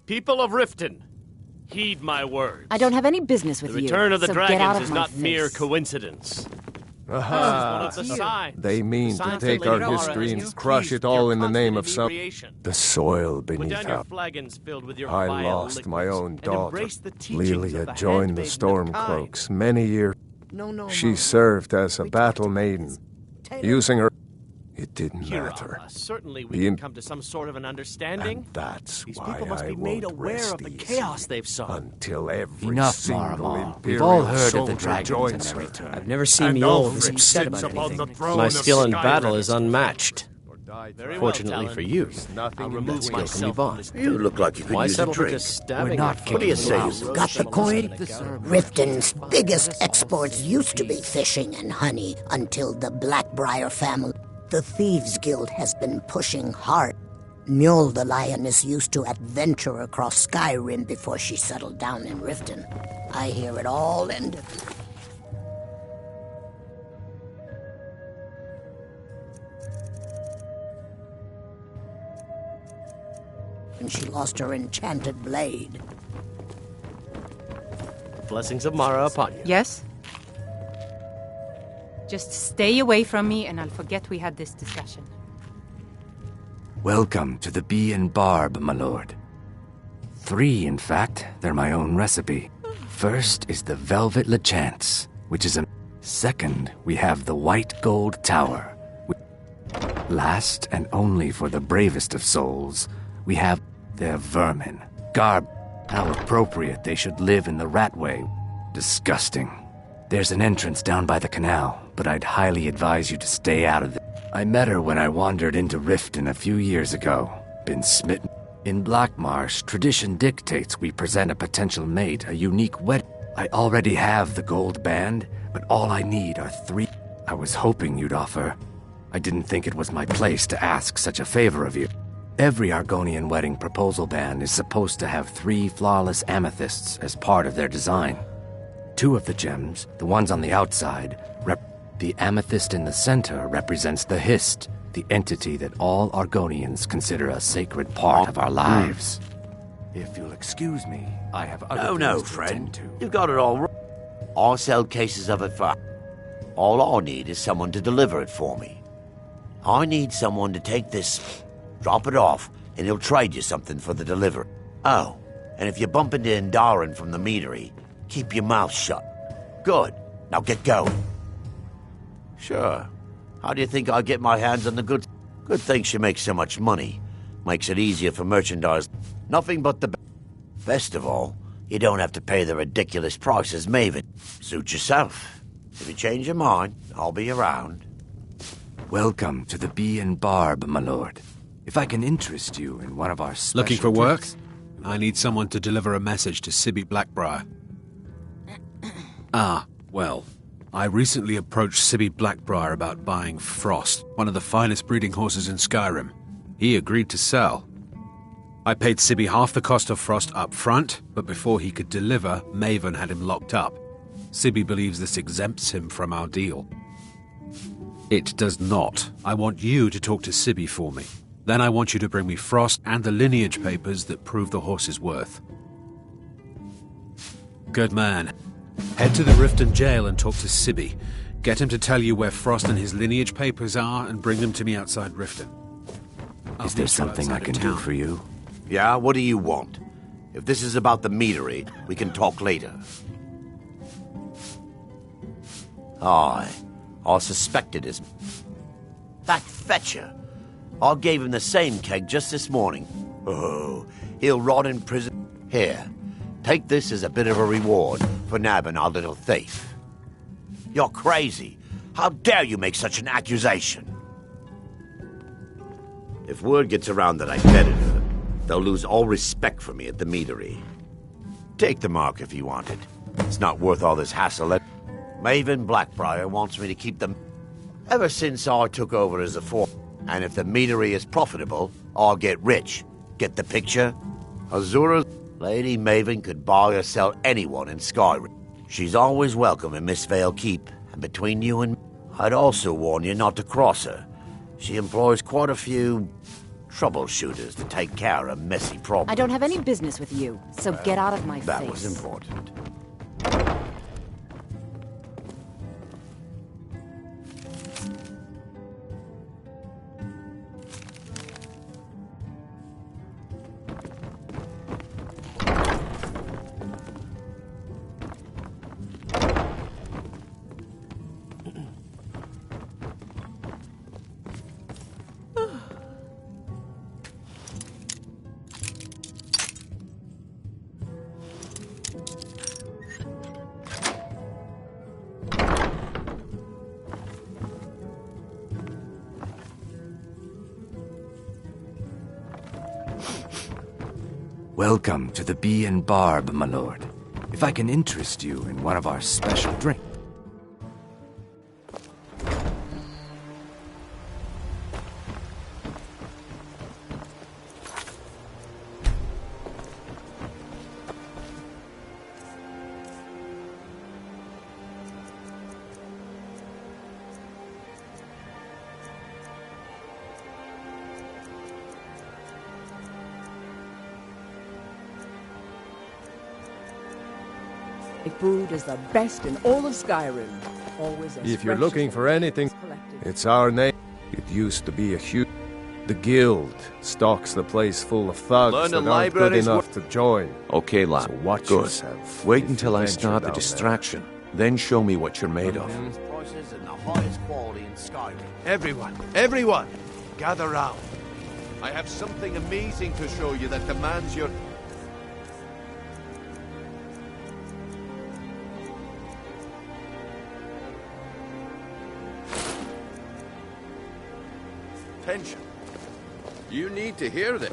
People of Riften, heed my words. I don't have any business with you. The return of the so get out dragons of is my not face. mere coincidence. Aha! This is one of the signs. They mean to Signs take that our Lady Mara history has and used crush keys it to all your in the name of constant some... inebriation. The soil Put beneath down your our... flagons filled with your I vile lost my liquids, own and daughter. embrace the teachings of Lelia the joined the handmaiden of kind. Stormcloaks many years. No, She Mom. served as a battle maiden. Using her... It didn't Kira, matter. certainly we The can come to some sort of an understanding. That's These why people must I be made won't aware rest of the easy chaos they've sown. until every Enough, single Marama. Imperial We've all heard of the soldier dragons joins and her. everything. I've never seen And Mjolnir Ulfric this upset about sits upon anything. the throne My of skill in Skyrim. battle is unmatched. Very Fortunately well, for you, Nothing I'll in remove between. myself from this You look like you could Why use a settle for drink. just stabbing not your kicking What do you foot? say? Wow. Got the coin? Deserve Riften's biggest exports used to be fishing and honey until the Blackbriar family. The Thieves Guild has been pushing hard. Mjol the Lioness used to adventure across Skyrim before she settled down in Riften. I hear it all ended. And she lost her enchanted blade. Blessings of Mara upon you. Yes? Just stay away from me and I'll forget we had this discussion. Welcome to the Bee and Barb, my lord. 3, in fact. They're my own recipe. First is the Velvet Lachance, which is a... Second, we have the White Gold Tower. Last, and only for the bravest of souls, we have their vermin. Garb. How appropriate they should live in the Ratway. Disgusting. There's an entrance down by the canal, but I'd highly advise you to stay out of it. I met her when I wandered into Riften a few years ago. Been smitten. In Blackmarsh, tradition dictates we present a potential mate a unique wedding. I already have the gold band, but all I need are 3. I was hoping you'd offer. I didn't think it was my place to ask such a favor of you. Every Argonian wedding proposal band is supposed to have 3 flawless amethysts as part of their design. 2 of the gems, the ones on the outside, the amethyst in the center represents the Hist, the entity that all Argonians consider a sacred part of our lives. If you'll excuse me, I have other No, things to friend. attend to. You've got it all right. I'll sell cases of it for... All I need is someone to deliver it for me. I need someone to take this, drop it off, and he'll trade you something for the delivery. Oh, and if you bump into Indarin from the meadery, keep your mouth shut. Good. Now get going. Sure. How do you think I get my hands on the goods? Good thing she makes so much money. Makes it easier for merchandise. Nothing but the... Best of all, you don't have to pay the ridiculous prices Maven. Suit yourself. If you change your mind, I'll be around. Welcome to the Bee and Barb, my lord. If I can interest you in one of our special Looking for work? tricks- I need someone to deliver a message to Sibby Blackbriar. Well, I recently approached Sibby Blackbriar about buying Frost, one of the finest breeding horses in Skyrim. He agreed to sell. I paid Sibby half the cost of Frost up front, but before he could deliver, Maven had him locked up. Sibby believes this exempts him from our deal. It does not. I want you to talk to Sibby for me. Then I want you to bring me Frost and the lineage papers that prove the horse's worth. Good man. Head to the Riften jail and talk to Sibby. Get him to tell you where Frost and his lineage papers are and bring them to me outside Riften. Is there something I can do for you? Yeah, what do you want? If this is about the meadery, we can talk later. Aye, I suspected his... That fetcher. I gave him the same keg just this morning. Oh, he'll rot in prison. Here, take this as a bit of a reward for nabbing our little thief. You're crazy. How dare you make such an accusation? If word gets around that I bedded her, they'll lose all respect for me at the meadery. Take the mark if you want it. It's not worth all this hassle. Maven Blackbriar wants me to keep them ever since I took over as a fort. And if the meadery is profitable, I'll get rich. Get the picture? Azura, Lady Maven could buy or sell anyone in Skyrim. She's always welcome in Mistveil Keep, and between you and me, I'd also warn you not to cross her. She employs quite a few troubleshooters to take care of messy problems. I don't have any business with you, so get out of my face. That was important. Welcome to the Bee and Barb, my lord. If I can interest you in one of our special drinks. The food is the best in all of Skyrim. Always as If you're fresh looking as for anything, it's our name. It used to be a huge... The guild stocks the place full of thugs Learn that the aren't good library's enough to join. Okay, lad. So watch Good. yourself. Wait if until you I venture start the down there. distraction. Then show me what you're made of. Prices and the highest quality in Skyrim. Everyone, gather round. I have something amazing to show you that demands your... attention. You need to hear this.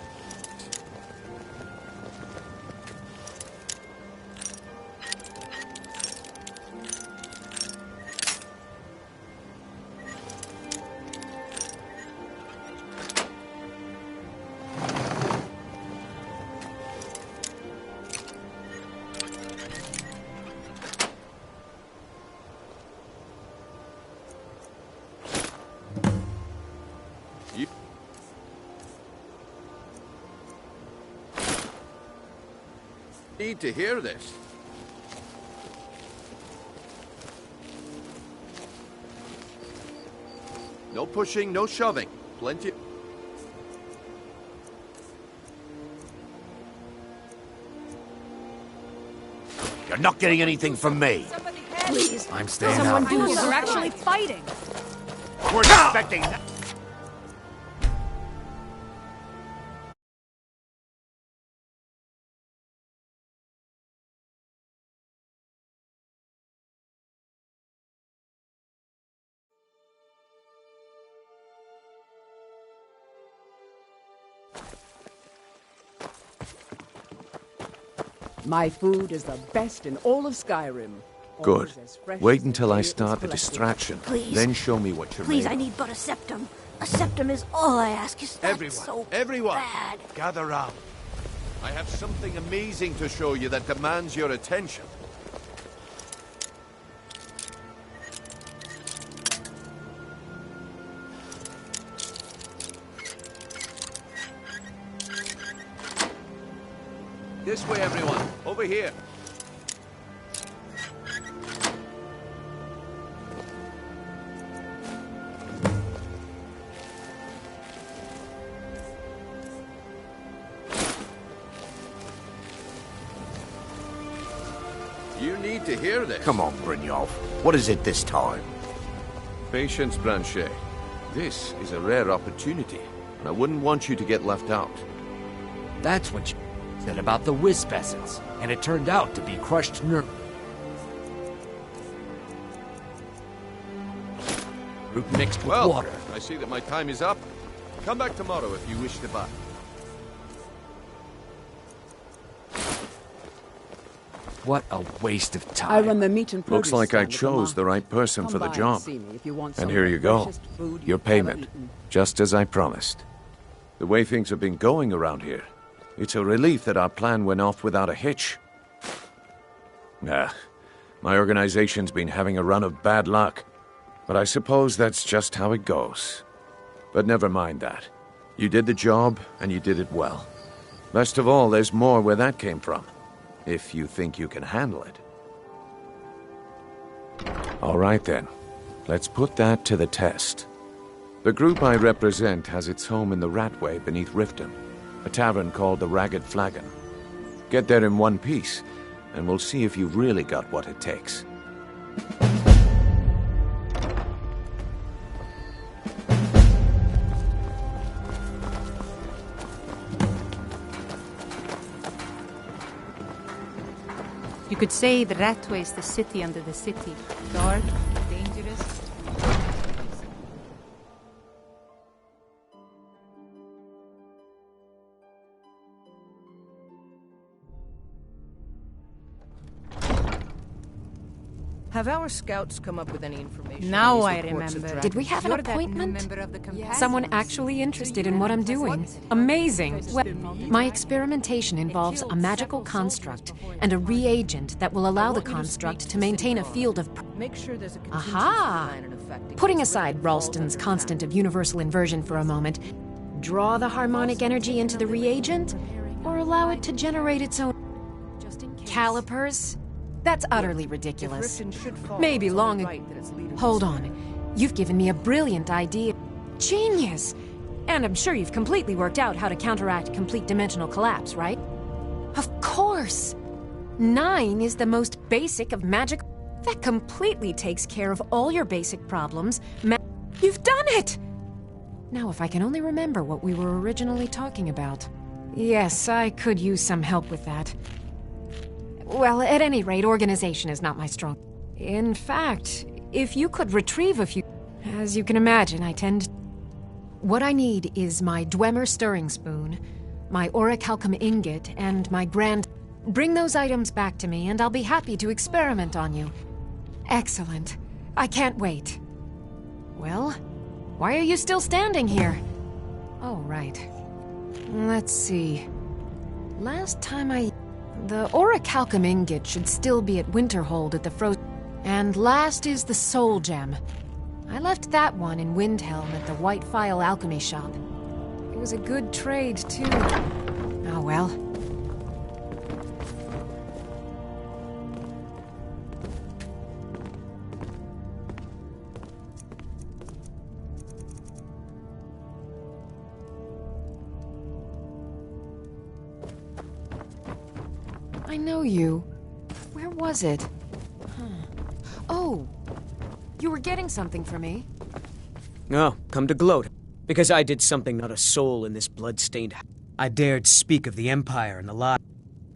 Need to hear this. No pushing, no shoving. Plenty. You're not getting anything from me. Please, I'm staying someone out. do They're something. actually fighting. We're expecting that. My food is the best in all of Skyrim. Good. Always as fresh Wait as until the I day it was start the collected. distraction. Please. Then show me what you're Please, made I of. need but a septum. A septum is all I ask. Is that Everyone, so everyone, bad? gather round. I have something amazing to show you that demands your attention. This way, everyone. Over here. need to hear this. Come on, Brynjolf. What is it this time? Patience, Blanchet. This is a rare opportunity, and I wouldn't want you to get left out. That's what you said about the wisp essence, and it turned out to be crushed nerve. Root mixed with water. I see that my time is up. Come back tomorrow if you wish to buy. What a waste of time. I run the meat and Looks produce like I stand at the chose the right person Come for the by job. and see me if you want And some here of you the go. freshest food Your you've ever payment. eaten. Just as I promised. The way things have been going around here, it's a relief that our plan went off without a hitch. Nah, my organization's been having a run of bad luck. But I suppose that's just how it goes. But never mind that. You did the job, and you did it well. Best of all, there's more where that came from. If you think you can handle it. All right then. Let's put that to the test. The group I represent has its home in the Ratway beneath Riften, a tavern called the Ragged Flagon. Get there in one piece, and we'll see if you've really got what it takes. You could say the Ratway is the city under the city. Dark, dangerous. Have our scouts come up with any information? Now on I these reports of remember. Did we have an You're that new appointment? member of the companion. Someone actually interested in what I'm doing. Amazing. Well, my experimentation involves a magical construct and a reagent that will allow the construct to maintain a field of... Make sure there's a contingency Aha! plan in effect. Putting aside Ralston's constant of universal inversion for a moment, draw the harmonic energy into the reagent, or allow it to generate its own... calipers? That's utterly ridiculous. Maybe long ago. Hold on. You've given me a brilliant idea. Genius! And I'm sure you've completely worked out how to counteract complete dimensional collapse, right? Of course! 9 is the most basic of magic. That completely takes care of all your basic problems. You've done it! Now, if I can only remember what we were originally talking about. Yes, I could use some help with that. Well, at any rate, organization is not my strong. In fact, if you could retrieve a few... As you can imagine, I tend... What I need is my Dwemer stirring spoon, my orichalcum ingot, and my grand... Bring those items back to me, and I'll be happy to experiment on you. Excellent. I can't wait. Well, why are you still standing here? Oh, right. Let's see. Last time The orichalcum ingot should still be at Winterhold at the And last is the soul gem. I left that one in Windhelm at the White Phial Alchemy Shop. It was a good trade, too. Oh well. I know you. Where was it? Oh, you were getting something for me. Oh, come to gloat. Because I did something not a soul in this blood-stained... I dared speak of the Empire and the lie.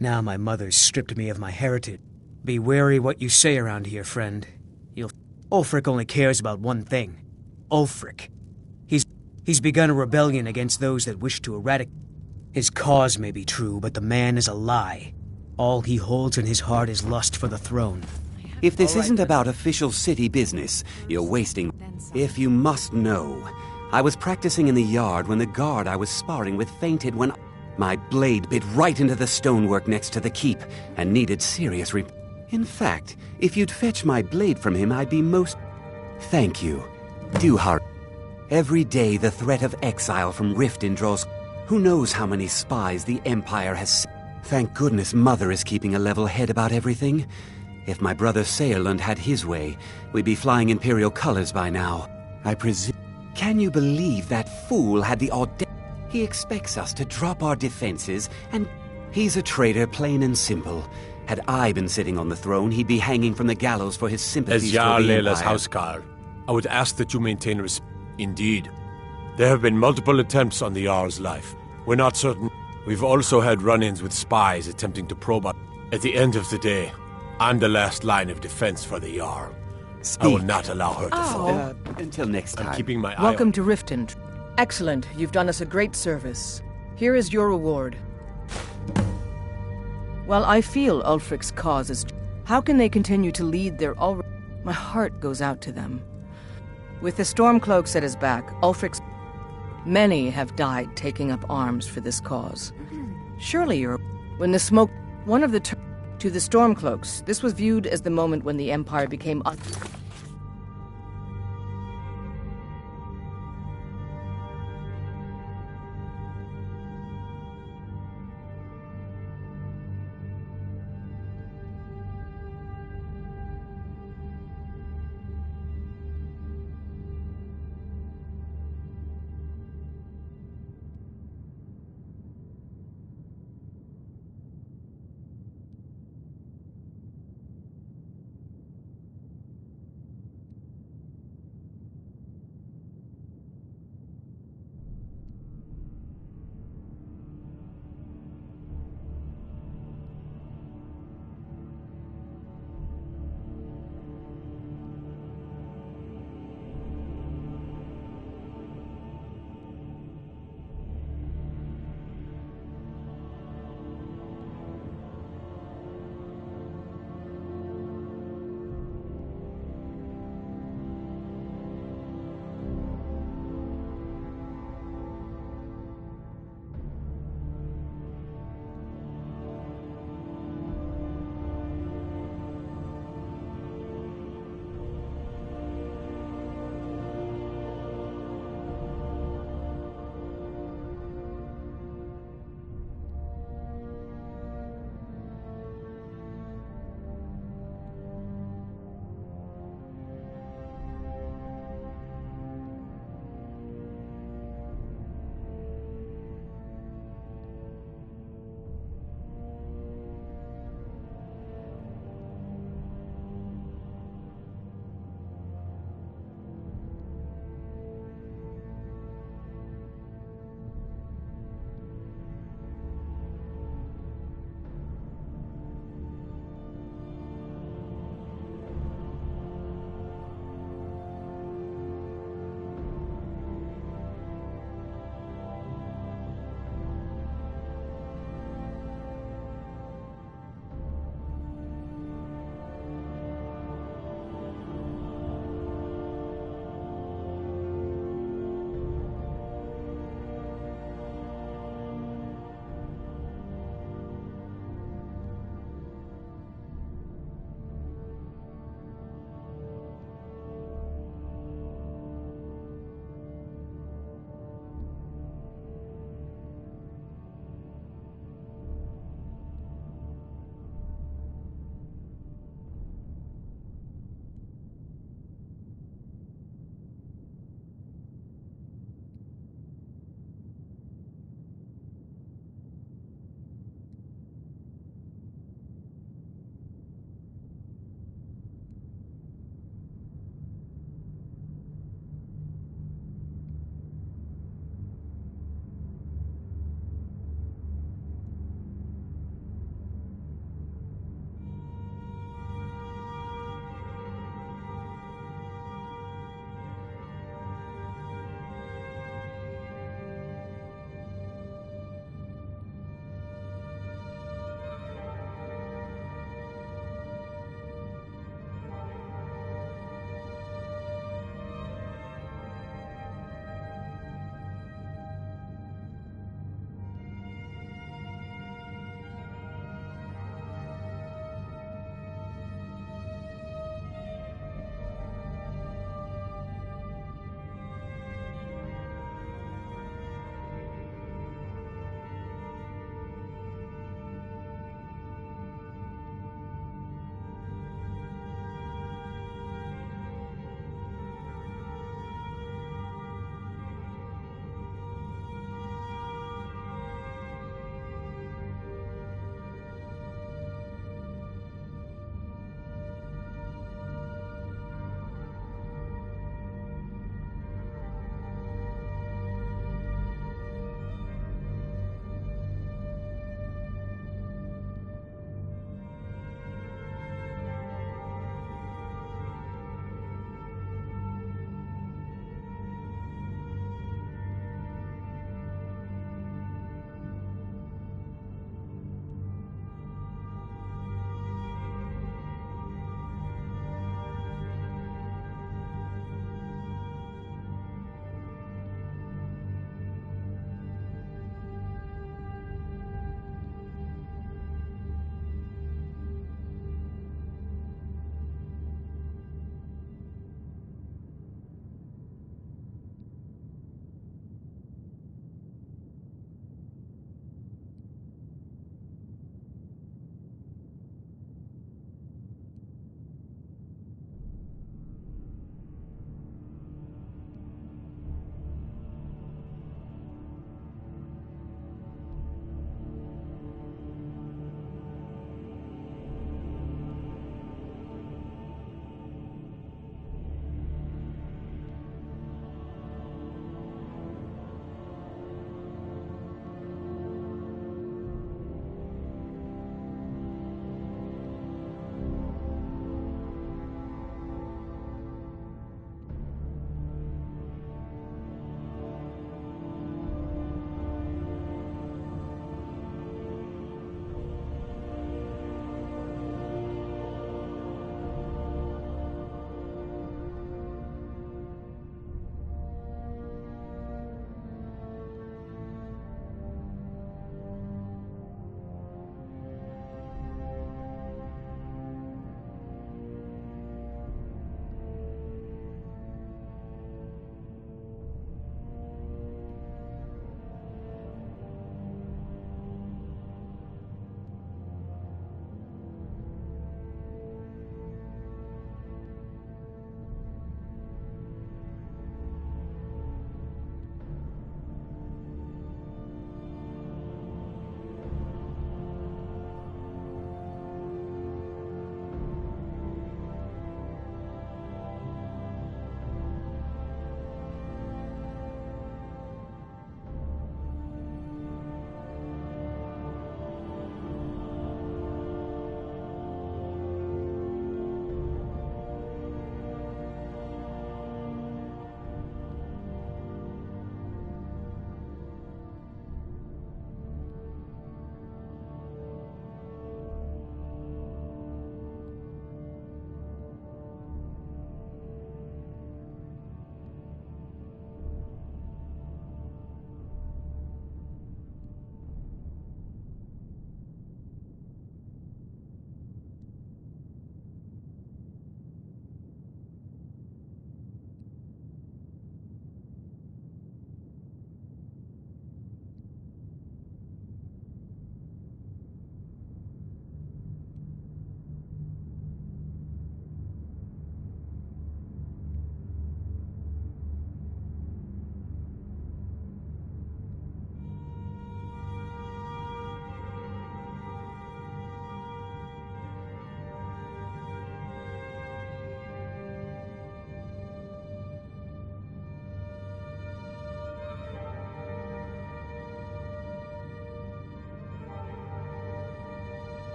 Now my mother's stripped me of my heritage. Be wary what you say around here, friend. Ulfric only cares about one thing. Ulfric. He's begun a rebellion against those that wish to eradicate. His cause may be true, but the man is a lie. All he holds in his heart is lust for the throne. If this isn't about official city business, you're wasting... If you must know, I was practicing in the yard when the guard I was sparring with fainted when... My blade bit right into the stonework next to the keep and needed serious In fact, if you'd fetch my blade from him, I'd be most... Thank you. Do hurry. Every day the threat of exile from Riften draws... Who knows how many spies the Empire has... Thank goodness Mother is keeping a level head about everything. If my brother Saerlund had his way, we'd be flying Imperial colors by now. I presume... Can you believe that fool had the audacity? He expects us to drop our defenses and... He's a traitor, plain and simple. Had I been sitting on the throne, he'd be hanging from the gallows for his sympathies As for Jarl the Layla's Empire. housecarl, I would ask that you maintain respect. Indeed. There have been multiple attempts on the Jarl's life. We're not certain. We've also had run-ins with spies attempting to probe us. At the end of the day, I'm the last line of defense for the Jarl. I will not allow her to fall. Until next time. I'm keeping my eye Welcome on to Riften. Excellent. You've done us a great service. Here is your reward. While I feel Ulfric's cause is... How can they continue to lead their already... My heart goes out to them. With the Stormcloaks at his back, Ulfric's... Many have died taking up arms for this cause. Surely you're... When the smoke... One of the... To the Stormcloaks, this was viewed as the moment when the Empire became...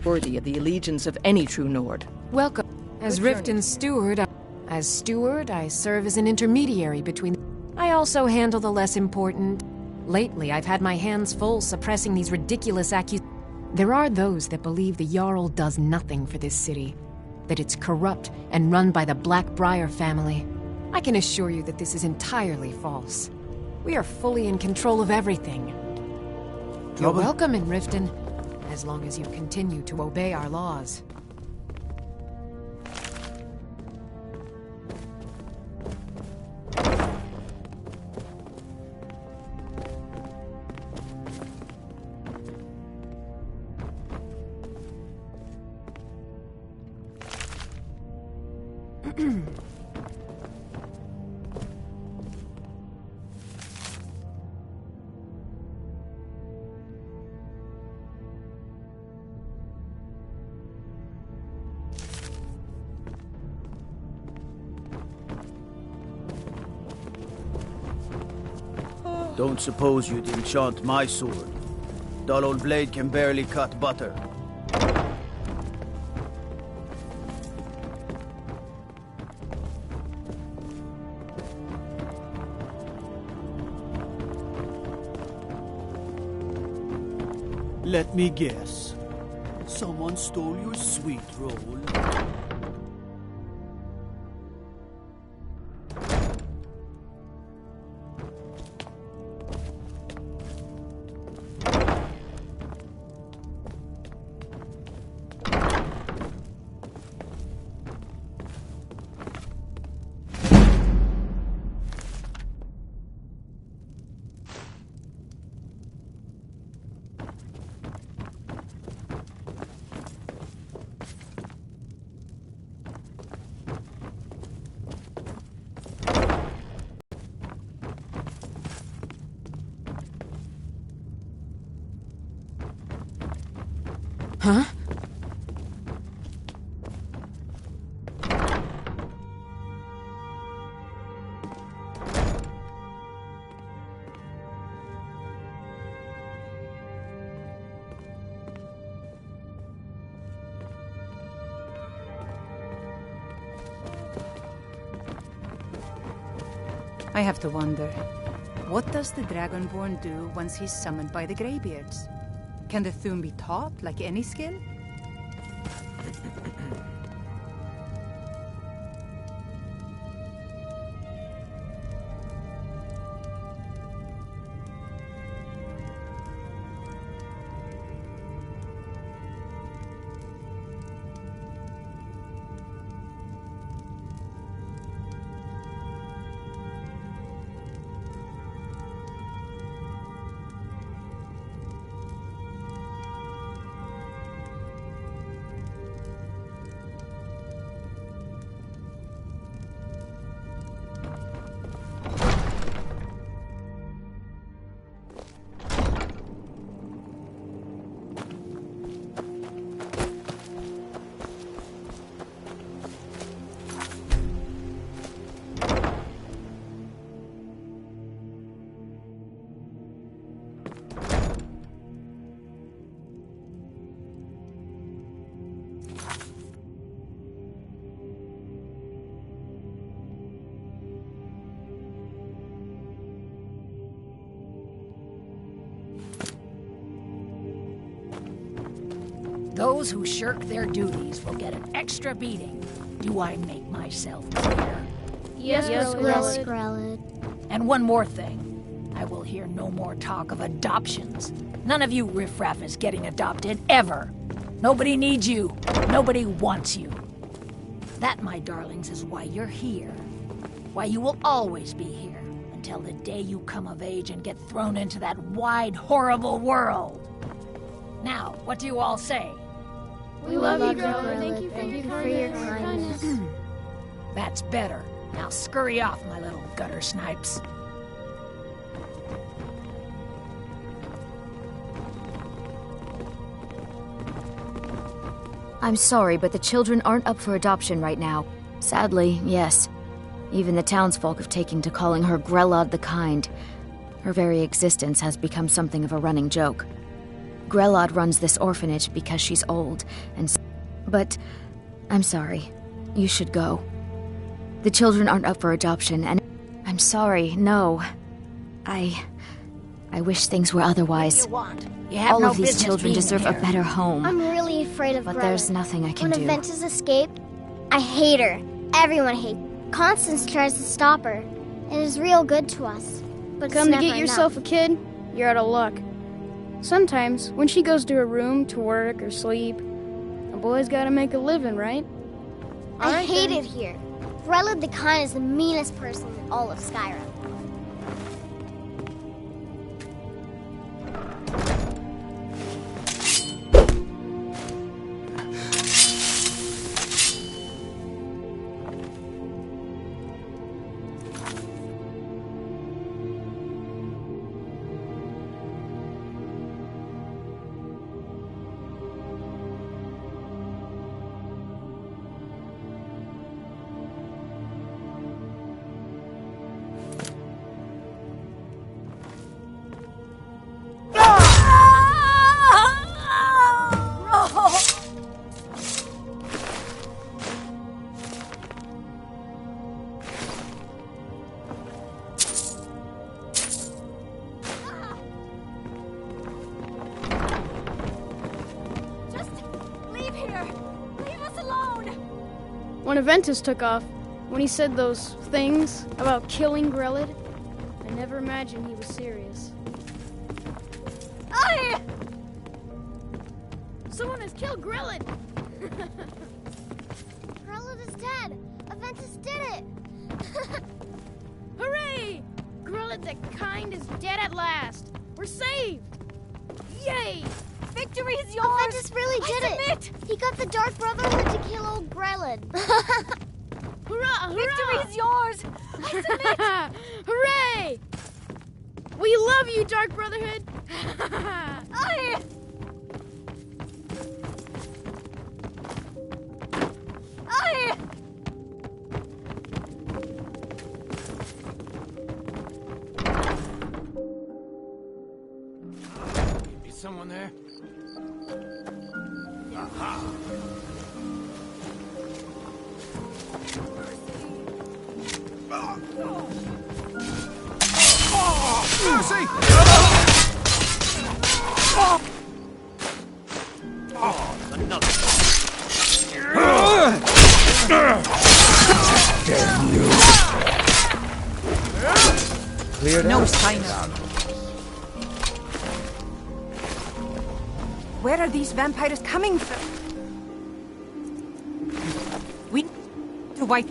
worthy of the allegiance of any true Nord. Welcome. As Riften's steward, I serve as an intermediary between... I also handle the less important... Lately, I've had my hands full suppressing these ridiculous accusations. There are those that believe the Jarl does nothing for this city, that it's corrupt and run by the Blackbriar family. I can assure you that this is entirely false. We are fully in control of everything. You're welcome in Riften, as long as you continue to obey our laws. Don't suppose you'd enchant my sword. Dull old blade can barely cut butter. Let me guess. Someone stole your sweet roll. Huh? I have to wonder, what does the Dragonborn do once he's summoned by the Greybeards? Can the Thum be taught like any skill? Those who shirk their duties will get an extra beating. Do I make myself clear? Yes, Grelid. And one more thing. I will hear no more talk of adoptions. None of you riffraff is getting adopted, ever. Nobody needs you. Nobody wants you. That, my darlings, is why you're here. Why you will always be here, until the day you come of age and get thrown into that wide, horrible world. Now, what do you all say? We love you, Grelid. Thank you for your kindness. That's better. Now scurry off, my little gutter snipes. I'm sorry, but the children aren't up for adoption right now. Sadly, yes. Even the townsfolk have taken to calling her Grelod the Kind. Her very existence has become something of a running joke. Grelod runs this orphanage because she's old, but I'm sorry. You should go. The children aren't up for adoption, and I'm sorry, no. I wish things were otherwise. All of these children deserve a better home. I'm really afraid of But Grelod. there's nothing I can when do. When Aventus escaped, I hate her. Everyone hates her. Constance tries to stop her, and is real good to us. But Come to it's get never yourself enough. a kid, you're out of luck. Sometimes, when she goes to her room to work or sleep, a boy's gotta make a living, right? I hate it here. Grelod the Kind is the meanest person in all of Skyrim. When Aventus took off, when he said those things about killing Grelod, I never imagined he was serious. Aye! Someone has killed Grelod! Grelod is dead! Aventus did it! Hooray! Grelod the Kind is dead at last! We're saved! Yay! Victory is yours! Aventus really did it! He got the Dark Brotherhood to kill old Grelod. Hurrah! Victory is yours! I submit! Hooray! We love you, Dark Brotherhood! Aye! Aye! Is someone there? Mercy! Damn you! Cleared no sign of. Where are these vampires coming from? We to wipe.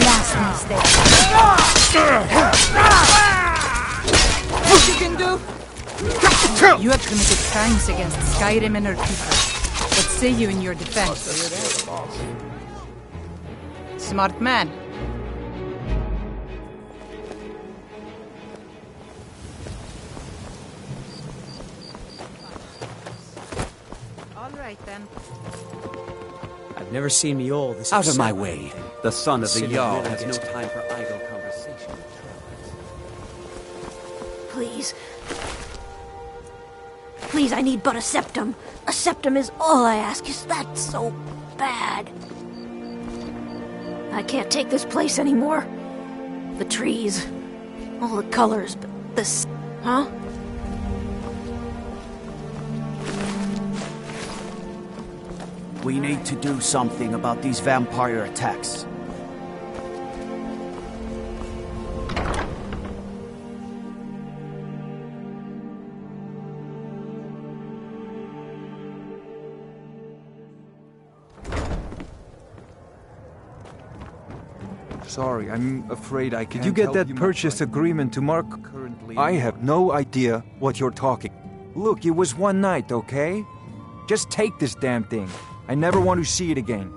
Last mistake. What you can do? You have committed crimes against Skyrim and her people. What say you in your defense? Smart man. All right then. I've never seen me all this Out of upset. my way. The son of the Silly Jarl little has no gets- time for idle conversation. Please. Please, I need but a septum. A septum is all I ask. Is that so bad? I can't take this place anymore. The trees, all the colors, but this... Huh? We need to do something about these vampire attacks. Sorry, I'm afraid I can't. Did you get help that much purchase right agreement to Mark? Currently, I have no idea what you're talking. Look, it was one night, okay? Just take this damn thing. I never want to see it again.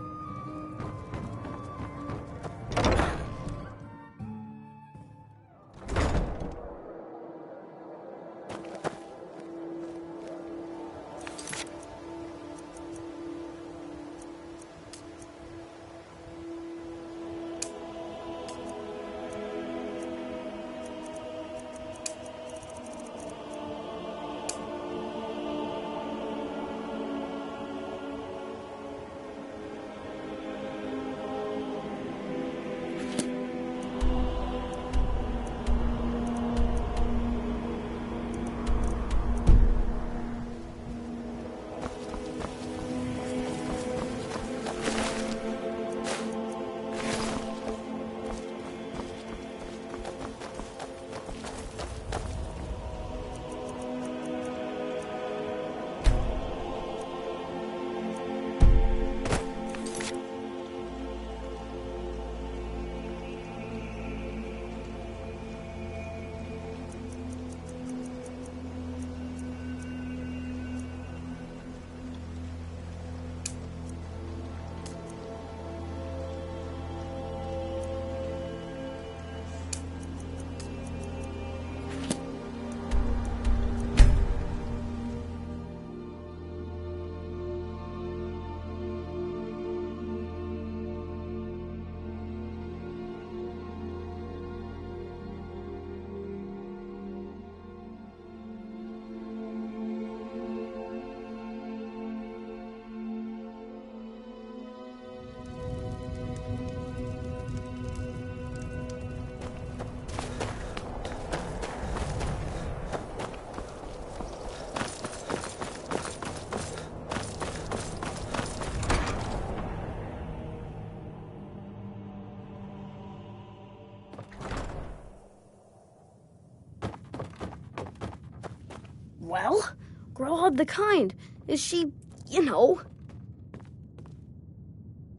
Well, Growhub the Kind. Is she, you know...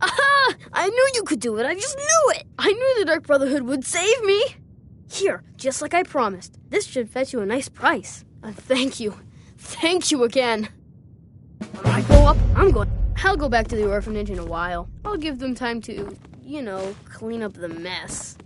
Aha! I knew you could do it. I just knew it. I knew the Dark Brotherhood would save me. Here, just like I promised. This should fetch you a nice price. Thank you. Thank you again. When I grow up, I'll go back to the orphanage in a while. I'll give them time to, you know, clean up the mess.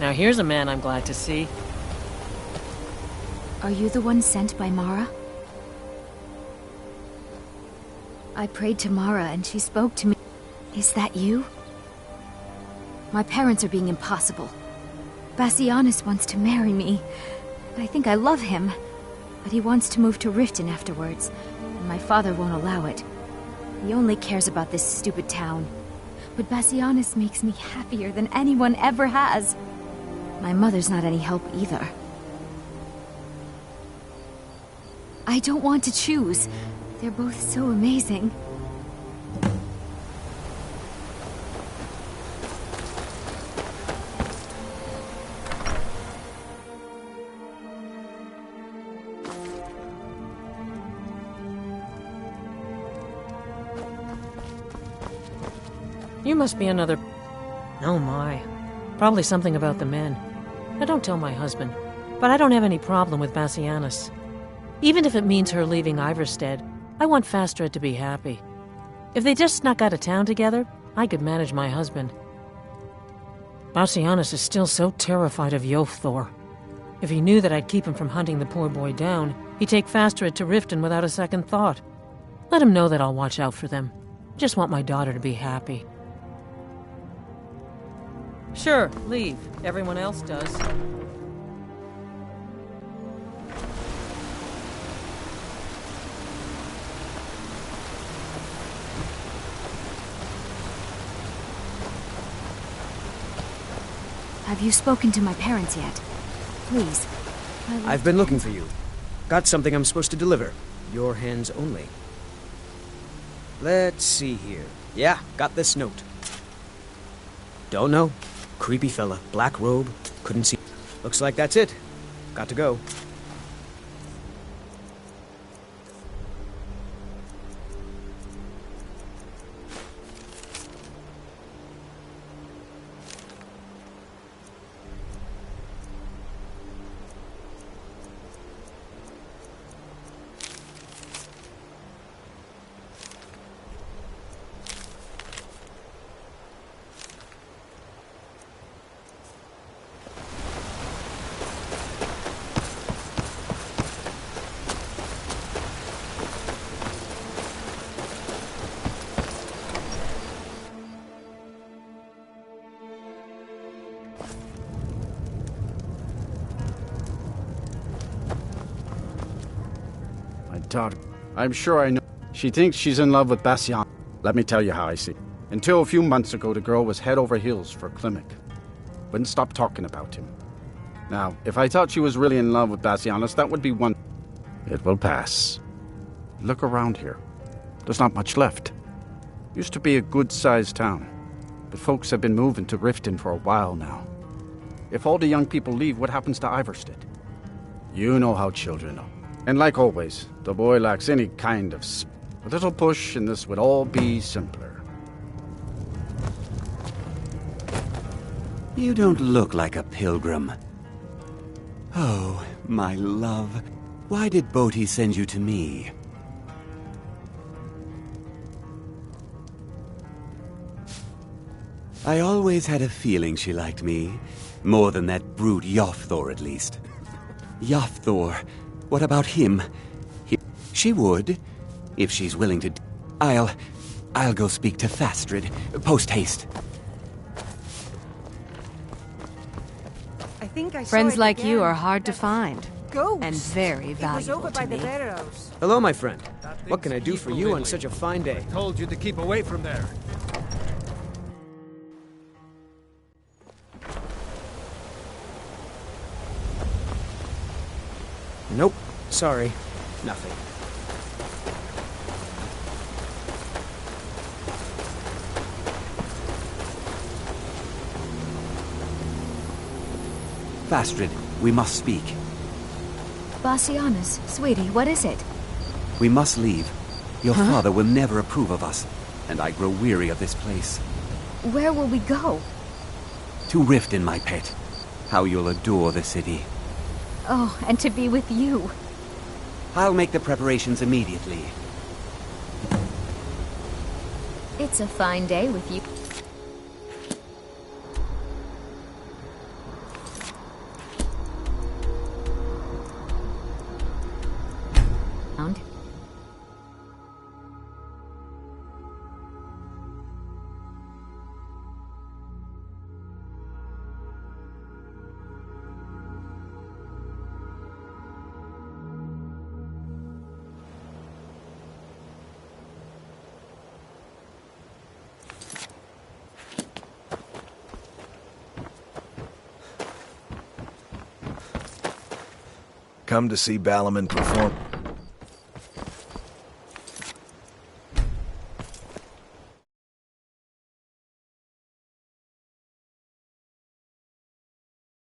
Now here's a man I'm glad to see. Are you the one sent by Mara? I prayed to Mara and she spoke to me. Is that you? My parents are being impossible. Bassianus wants to marry me. I think I love him. But he wants to move to Riften afterwards, and my father won't allow it. He only cares about this stupid town. But Bassianus makes me happier than anyone ever has. My mother's not any help either. I don't want to choose. They're both so amazing. You must be another... Oh my. Probably something about the men. Now don't tell my husband. But I don't have any problem with Bassianus. Even if it means her leaving Iverstead, I want Fastred to be happy. If they just snuck out of town together, I could manage my husband. Bassianus is still so terrified of Yofthor. If he knew that I'd keep him from hunting the poor boy down, he'd take Fastred to Riften without a second thought. Let him know that I'll watch out for them. Just want my daughter to be happy. Sure, leave. Everyone else does. Have you spoken to my parents yet? Please. I've been looking for you. Got something I'm supposed to deliver. Your hands only. Let's see here. Yeah, got this note. Don't know. Creepy fella. Black robe. Couldn't see. Looks like that's it. Got to go. Daughter. I'm sure I know. She thinks she's in love with Bassian. Let me tell you how I see. Until a few months ago, the girl was head over heels for Klimek. Wouldn't stop talking about him. Now, if I thought she was really in love with Bassianus, that would be one. It will pass. Look around here. There's not much left. Used to be a good-sized town, but folks have been moving to Riften for a while now. If all the young people leave, what happens to Ivarstead? You know how children are. And like always, the boy lacks any kind of a little push and this would all be simpler. You don't look like a pilgrim. Oh, my love. Why did Bodhi send you to me? I always had a feeling she liked me. More than that brute Yofthor, at least. Yofthor. What about him? She would, if she's willing to. I'll go speak to Fastred. Post haste. I think I Friends saw it like again. you are hard to find. Ghost. And very It was valuable over by to me. the barrows. Hello, my friend. What can I do for you on such a fine day? Told you to keep away from there. Nope. Sorry. Nothing. Fastred, we must speak. Bassianus, sweetie, what is it? We must leave. Your father will never approve of us, and I grow weary of this place. Where will we go? To Riften, my pet. How you'll adore the city. Oh, and to be with you. I'll make the preparations immediately. It's a fine day with you. Come to see Balaman perform.